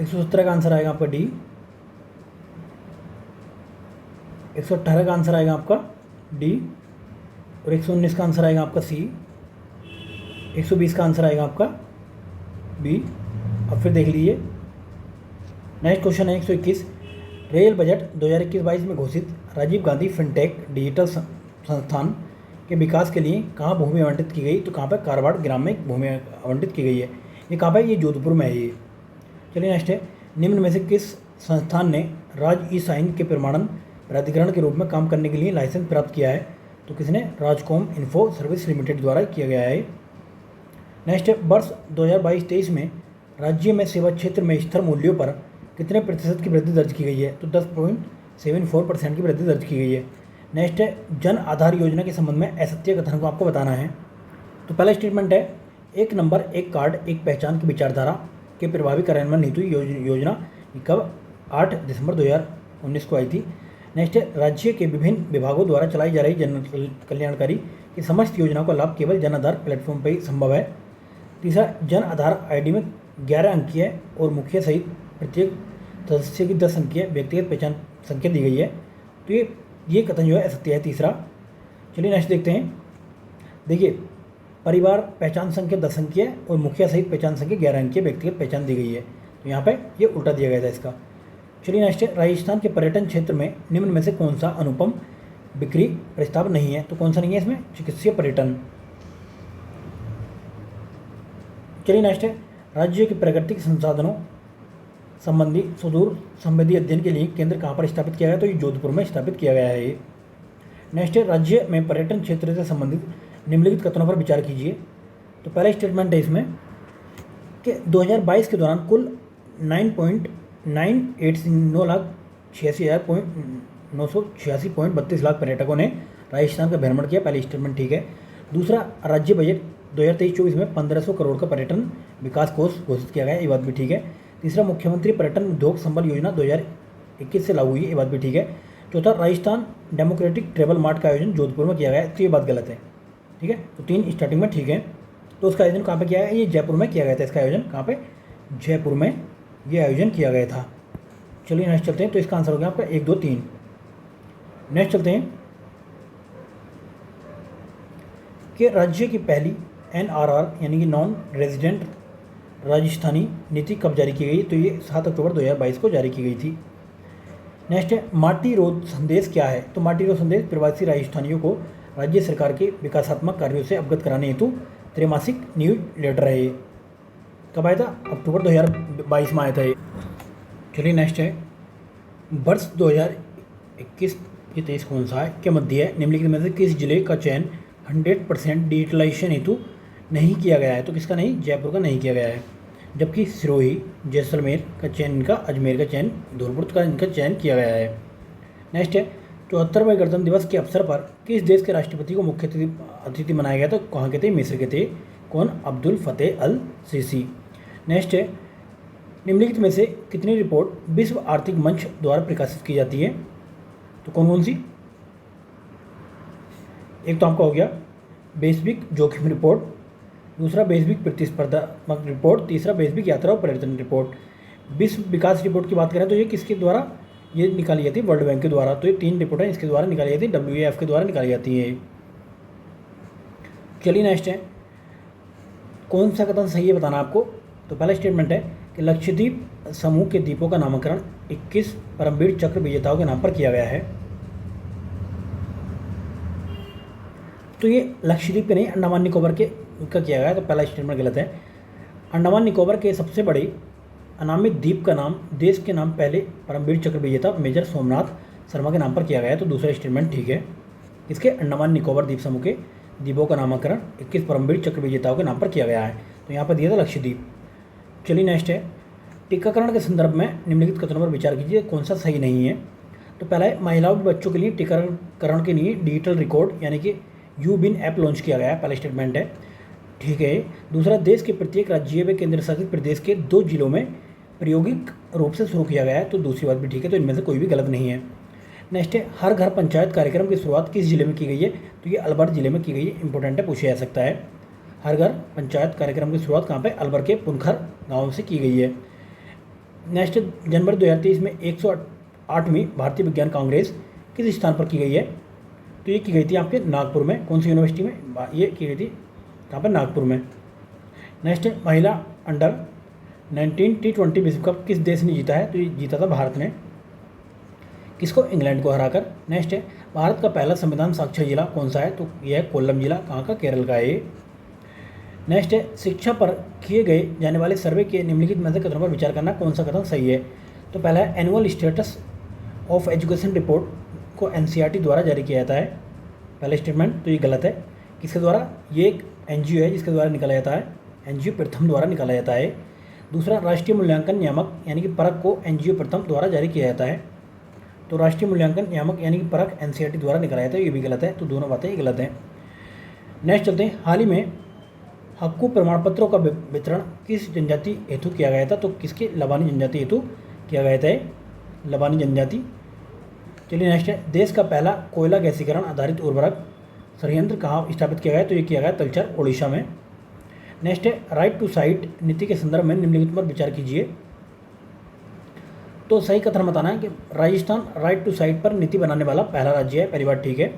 Speaker 1: 117 का आंसर आएगा आपका डी, 118 का आंसर आएगा आपका डी, और 119 का आंसर आएगा आपका सी, 120 का आंसर आएगा आपका बी। अब फिर देख लीजिए, नेक्स्ट क्वेश्चन है 121, रेल बजट 2021-22 में घोषित राजीव गांधी फिनटेक डिजिटल संस्थान के विकास के लिए कहाँ भूमि आवंटित की गई। तो कहाँ पर, कारवाड़ ग्राम में भूमि आवंटित की गई है। ये कहाँ पर, ये जोधपुर में है ये। चलिए नेक्स्ट है, निम्न में से किस संस्थान ने राज्य ई साइन के प्रमाणन प्राधिकरण के रूप में काम करने के लिए लाइसेंस प्राप्त किया है। तो किसने, राजकॉम इन्फो सर्विस लिमिटेड द्वारा किया गया है। नेक्स्ट है, वर्ष 2022-23 में राज्य में सेवा क्षेत्र में स्थिर मूल्यों पर कितने प्रतिशत की वृद्धि दर्ज की गई है। तो 10.74% की वृद्धि दर्ज की गई है। नेक्स्ट है, जन आधार योजना के संबंध में असत्य कथन को आपको बताना है। तो पहला स्टेटमेंट है, एक नंबर एक कार्ड एक पहचान की विचारधारा के प्रभावी कार्यान्वयन हेतु योजना कब, 8 दिसंबर 2019 को आई थी। नेक्स्ट है, राज्य के विभिन्न विभागों द्वारा चलाई जा रही जन कल्याणकारी की समस्त योजनाओं का लाभ केवल जन आधार प्लेटफॉर्म पर ही संभव है। तीसरा, जन आधार ID में 11 अंकीय और मुखिया सहित प्रत्येक सदस्य की 10 अंकीय व्यक्तिगत पहचान संख्या दी गई है। तो ये कथन जो है असत्य है, तीसरा। चलिए नेक्स्ट देखते हैं। देखिए, परिवार पहचान संख्या 10 अंकीय और मुखिया सहित पहचान संख्या 11 अंकीय व्यक्तिगत पहचान दी गई है, तो यहाँ पे ये उल्टा दिया गया था इसका। चलिए नेक्स्ट है, राजस्थान के पर्यटन क्षेत्र में निम्न में से कौन सा अनुपम बिक्री प्रस्ताव नहीं है। तो कौन सा नहीं है इसमें, चिकित्सीय पर्यटन। चलिए नेक्स्ट है, राज्य के प्राकृतिक संसाधनों संबंधी सुदूर संवेदी अध्ययन के लिए केंद्र कहाँ पर स्थापित किया गया। तो ये जोधपुर में स्थापित किया गया है ये। नेक्स्ट है, राज्य में पर्यटन क्षेत्र से संबंधित निम्नलिखित कथनों पर विचार कीजिए। तो पहला स्टेटमेंट है इसमें कि 2022 के दौरान कुल 9,86,986.32 लाख पर्यटकों ने राजस्थान का भ्रमण किया। पहली स्टेटमेंट ठीक है। दूसरा, राज्य बजट 2023-24 में 1500 करोड़ का पर्यटन विकास कोष घोषित किया गया, ये बात भी ठीक है। तीसरा, मुख्यमंत्री पर्यटन उद्योग संबल योजना 2021 से लागू हुई है, ये बात भी ठीक है। चौथा, राजस्थान डेमोक्रेटिक ट्रेवल मार्ट का आयोजन जोधपुर में किया गया है, तो ये बात गलत है। ठीक है, तो 3 स्टार्टिंग में ठीक है। तो उसका आयोजन कहाँ पे किया है, ये जयपुर में किया गया था। इसका आयोजन कहाँ पे, जयपुर में ये आयोजन किया गया था। चलिए नेक्स्ट चलते हैं। तो इसका आंसर हो गया आपका 1, 2, 3। नेक्स्ट चलते हैं कि राज्य की पहली NRR यानी कि नॉन रेजिडेंट राजस्थानी नीति कब जारी की गई। तो ये 7 अक्टूबर 2022 को जारी की गई थी। नेक्स्ट है, माटी रोड संदेश क्या है। तो माटी रोड संदेश प्रवासी राजस्थानियों को राज्य सरकार के विकासात्मक कार्यों से अवगत कराने हेतु त्रैमासिक न्यूज लेटर है। ये कब आया था, अक्टूबर 2022 में आया था ये। चलिए नेक्स्ट है, वर्ष 2021 ये 23 कौन सा है के मध्य निम्नलिखित में से किस जिले का चयन 100% डिजिटलाइजेशन हेतु नहीं किया गया है? तो किसका नहीं? जयपुर का नहीं किया गया है। जबकि सिरोही, जैसलमेर का चयन इनका, अजमेर का चयन, धौलपुर का इनका चयन किया गया है। नेक्स्ट है 74वें गणतंत्र दिवस के अवसर पर किस देश के राष्ट्रपति को मुख्य अतिथि बनाया गया? तो कहाँ के थे? मिस्र के थे। कौन? अब्दुल फतेह अल सीसी। नेक्स्ट है निम्नलिखित में से कितनी रिपोर्ट विश्व आर्थिक मंच द्वारा प्रकाशित की जाती है? तो कौन कौन सी? एक तो आपका हो गया वैश्विक जोखिम रिपोर्ट, दूसरा वैश्विक प्रतिस्पर्धात्मक रिपोर्ट, तीसरा वैश्विक यात्रा और पर्यटन रिपोर्ट। विश्व विकास रिपोर्ट की बात करें तो ये किसके द्वारा ये निकाली जाती है? वर्ल्ड बैंक के द्वारा। तो ये 3 रिपोर्टें इसके द्वारा निकाली जाती है, WEF के द्वारा निकाली जाती है। चलिए नेक्स्ट है कौन सा कथन सही है बताना आपको। तो पहला स्टेटमेंट है कि लक्षद्वीप समूह के द्वीपों का नामकरण 21 परमवीर चक्र विजेताओं के नाम पर किया गया है। तो ये लक्षद्वीप के नहीं, अंडमान निकोबार के का किया गया है। तो पहला स्टेटमेंट गलत है। अंडमान निकोबार के सबसे बड़े अनामित द्वीप का नाम देश के नाम पहले परमवीर चक्र विजेता मेजर सोमनाथ शर्मा के नाम पर किया गया है। तो दूसरा स्टेटमेंट ठीक है। इसके अंडमान निकोबार द्वीप समूह के द्वीपों का नामकरण 21 परमवीर चक्र विजेताओं के नाम पर किया गया है। तो यहाँ पर दिया था लक्षद्वीप। चलिए नेक्स्ट है टीकाकरण के संदर्भ में निम्नलिखित कथनों पर विचार कीजिए, कौन सा सही नहीं है। तो पहला है महिलाओं के बच्चों के लिए टीकाकरण के लिए डिजिटल रिकॉर्ड यानी कि यूबिन ऐप लॉन्च किया गया है। पहला स्टेटमेंट है ठीक है। दूसरा देश के प्रत्येक राज्य व केंद्र शासित प्रदेश के 2 जिलों में प्रायोगिक रूप से शुरू किया गया है। तो दूसरी बात भी ठीक है। तो इनमें से कोई भी गलत नहीं है। नेक्स्ट है हर घर पंचायत कार्यक्रम की शुरुआत किस जिले में की गई है? तो ये अलवर जिले में की गई है। इंपॉर्टेंट है, पूछा जा सकता है। हर घर पंचायत कार्यक्रम की शुरुआत कहाँ पे? अलवर के पुनखर गाँव से की गई है। नेक्स्ट जनवरी 2023 में 108वीं भारतीय विज्ञान कांग्रेस किस स्थान पर की गई है? तो ये की गई थी आपके नागपुर में। कौन सी यूनिवर्सिटी में? ये की गई थी कहाँ पर? नागपुर में। नेक्स्ट है महिला अंडर 19 T20 विश्व कप किस देश ने जीता है? तो ये जीता था भारत ने। किसको? इंग्लैंड को हराकर। नेक्स्ट है भारत का पहला संविधान साक्षर जिला कौन सा है? तो यह है कोल्लम जिला। कहाँ का? केरल का है। नेक्स्ट है शिक्षा पर किए गए जाने वाले सर्वे के निम्नलिखित में से कथनों पर विचार करना, कौन सा कथन सही है? तो पहला है annual status of education report को NCERT द्वारा जारी किया जाता है। पहला स्टेटमेंट तो ये गलत है। किसके द्वारा? ये एक NGO है जिसके द्वारा निकाला जाता है। NGO प्रथम द्वारा निकाला जाता है। दूसरा राष्ट्रीय मूल्यांकन नियामक यानी कि परख को NGO प्रथम द्वारा जारी किया जाता है। तो राष्ट्रीय मूल्यांकन नियामक यानी कि परख NCERT द्वारा निकाला जाता है। ये भी गलत है। तो दोनों बातें ये गलत हैं। नेक्स्ट चलते हैं हाल ही में हक्कू प्रमाण पत्रों का वितरण किस जनजाति हेतु किया गया था? तो किसके? लबानी जनजाति हेतु किया गया था। लबानी जनजाति। चलिए नेक्स्ट है देश का पहला कोयला गैसीकरण आधारित उर्वरक संयंत्र कहाँ स्थापित किया गया? तो ये किया गया तलचर ओडिशा में। नेक्स्ट है राइट टू साइट नीति के संदर्भ में निम्नलिखित पर विचार कीजिए। तो सही कथन बताना है कि राजस्थान राइट टू साइट पर नीति बनाने वाला पहला राज्य है। पहली बात ठीक है।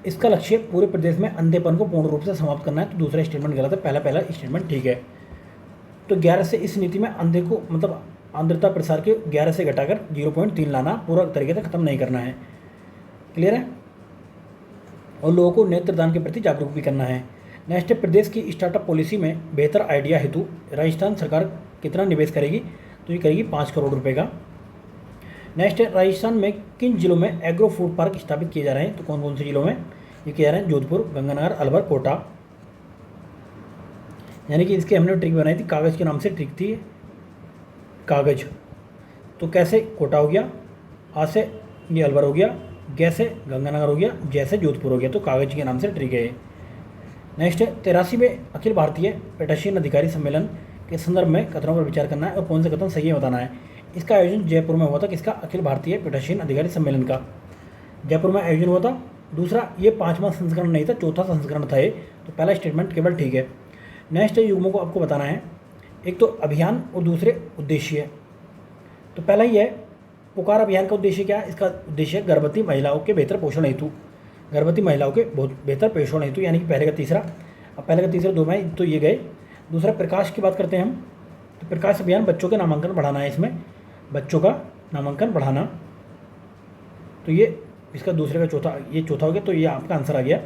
Speaker 1: इसका लक्ष्य पूरे प्रदेश में अंधेपन को पूर्ण रूप से समाप्त करना है। तो दूसरा स्टेटमेंट गलत है। पहला स्टेटमेंट ठीक है। तो 11 से इस नीति में अंधे को मतलब आर्द्रता प्रसार के 11 से घटाकर 0.3 लाना, पूरा तरीके से खत्म नहीं करना है। क्लियर है? और लोगों को नेत्रदान के प्रति जागरूक भी करना है। नेक्स्ट है प्रदेश की स्टार्टअप पॉलिसी में बेहतर आइडिया हेतु राजस्थान सरकार कितना निवेश करेगी? तो ये करेगी 5 करोड़ रुपए का। नेक्स्ट है राजस्थान में किन जिलों में एग्रो फूड पार्क स्थापित किए जा रहे हैं? तो कौन कौन से जिलों में ये किए जा रहे हैं? जोधपुर, गंगानगर, अलवर, कोटा। यानी कि इसकी हमने ट्रिक बनाई थी, कागज़ के नाम से ट्रिक थी कागज़। तो कैसे? कोटा हो गया, आ से ये अलवर हो गया, गैसे गंगानगर हो गया, जैसे जोधपुर हो गया। तो कागज़ के नाम से ट्रिक है। नेक्स्ट है 83वें अखिल भारतीय पीठासीन अधिकारी सम्मेलन के संदर्भ में कथनों पर विचार करना है और कौन से कथन सही है बताना है। इसका आयोजन जयपुर में हुआ था। किसका? अखिल भारतीय पीठासीन अधिकारी सम्मेलन का जयपुर में आयोजन हुआ था। दूसरा ये 5वां संस्करण नहीं था, 4था संस्करण था ये। तो पहला स्टेटमेंट केवल ठीक है। नेक्स्ट युग्मों को आपको बताना है, एक तो अभियान और दूसरे उद्देश्य। तो पहला ही है पुकार अभियान का उद्देश्य क्या है? इसका उद्देश्य है गर्भवती महिलाओं के बेहतर पोषण हेतु, गर्भवती महिलाओं के बहुत बेहतर पोषण हेतु, यानी कि पहले का तीसरा। अब पहले का तीसरा 2 में तो ये गए। दूसरा प्रकाश की बात करते हैं हम। तो प्रकाश अभियान बच्चों के नामांकन बढ़ाना है। इसमें बच्चों का नामांकन बढ़ाना। तो ये इसका दूसरे का चौथा, ये चौथा हो गया। तो ये आपका आंसर आ गया।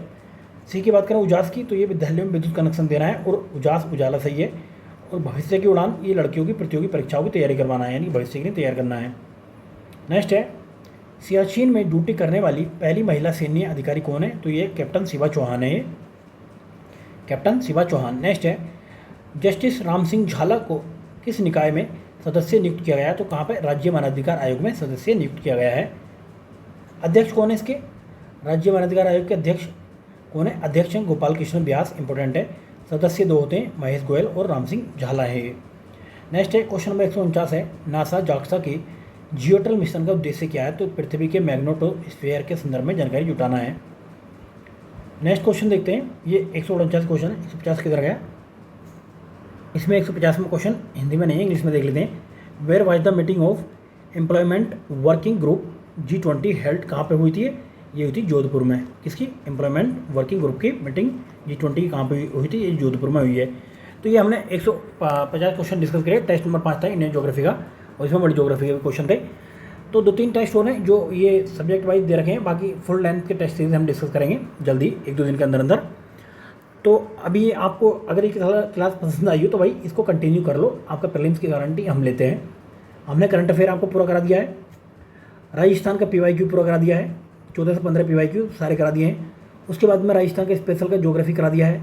Speaker 1: सी की बात करें उजास की, तो ये विद्यालयों में विद्युत कनेक्शन देना है। और उजास उजाला सही है। और भविष्य की उड़ान, ये लड़कियों की प्रतियोगी परीक्षाओं की तैयारी करवाना है, यानी भविष्य के लिए तैयार करना है। नेक्स्ट है सियाचिन में ड्यूटी करने वाली पहली महिला सैन्य अधिकारी कौन है? तो ये कैप्टन शिवा चौहान है, ये कैप्टन शिवा चौहान। नेक्स्ट है जस्टिस राम सिंह झाला को किस निकाय में सदस्य नियुक्त किया गया है? तो कहाँ पे? राज्य मानवाधिकार आयोग में सदस्य नियुक्त किया गया है। अध्यक्ष कौन है इसके? राज्य मानवाधिकार आयोग के अध्यक्ष कौन है? अध्यक्ष हैं गोपाल कृष्ण व्यास, इंपॉर्टेंट है। सदस्य 2 होते हैं, महेश गोयल और राम सिंह झाला है ये। नेक्स्ट है क्वेश्चन नंबर 149 है नासा जाक्सा की जियोटल मिशन का उद्देश्य क्या है? तो पृथ्वी के मैग्नेटोस्फीयर के संदर्भ में जानकारी जुटाना है। नेक्स्ट क्वेश्चन देखते हैं, ये 149 क्वेश्चन है। 150 किधर गया? इसमें 150 में क्वेश्चन हिंदी में नहीं है, इंग्लिश में देख लेते हैं। Where was the meeting of employment working group G20 held? कहाँ पे हुई थी ये हुई थी जोधपुर में। किसकी? एम्प्लॉयमेंट वर्किंग ग्रुप की मीटिंग G20 की कहाँ पे हुई थी? ये जोधपुर में हुई है। तो ये हमने 150 क्वेश्चन डिस्कस करे। टेस्ट नंबर 5 था इंडियन ज्योग्राफी का, और इसमें वर्ल्ड ज्योग्राफी के भी क्वेश्चन थे। तो 2-3 टेस्ट हो रहे हैं जो ये सब्जेक्ट वाइज दे रखे हैं, बाकी फुल लेंथ के टेस्ट सीरीज हम डिस्कस करेंगे जल्दी 1-2 दिन के अंदर अंदर। तो अभी आपको अगर ये क्लास पसंद आई हो तो भाई इसको कंटिन्यू कर लो, आपका प्रीलिम्स की गारंटी हम लेते हैं। हमने करंट अफेयर आपको पूरा करा दिया है, राजस्थान का PYQ पूरा करा दिया है, 14 से 15 PYQ सारे करा दिए हैं। उसके बाद में राजस्थान के स्पेशल का ज्योग्राफी करा दिया है,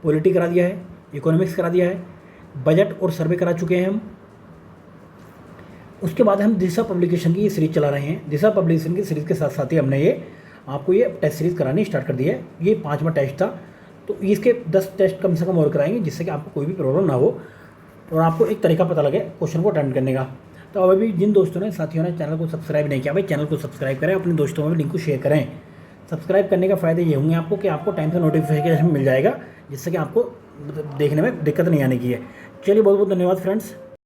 Speaker 1: पॉलिटी करा दिया है, इकोनॉमिक्स करा दिया है, बजट और सर्वे करा चुके हैं हम। उसके बाद हम दिशा पब्लिकेशन की ये सीरीज चला रहे हैं। दिशा पब्लिकेशन की सीरीज़ के साथ साथ ही हमने ये आपको ये टेस्ट सीरीज़ करानी स्टार्ट कर दी है। ये 5वां टेस्ट था, तो इसके 10 टेस्ट कम से कम और कराएंगे जिससे कि आपको कोई भी प्रॉब्लम ना हो और आपको एक तरीका पता लगे क्वेश्चन को अटेंड करने का। तो अब अभी जिन दोस्तों ने साथियों ने चैनल को सब्सक्राइब नहीं किया, भाई चैनल को सब्सक्राइब करें, अपने दोस्तों में भी लिंक को शेयर करें। सब्सक्राइब करने का फ़ायदे ये होंगे आपको कि आपको टाइम से नोटिफिकेशन मिल जाएगा, जिससे कि आपको देखने में दिक्कत नहीं आने की है। चलिए बहुत बहुत धन्यवाद फ्रेंड्स।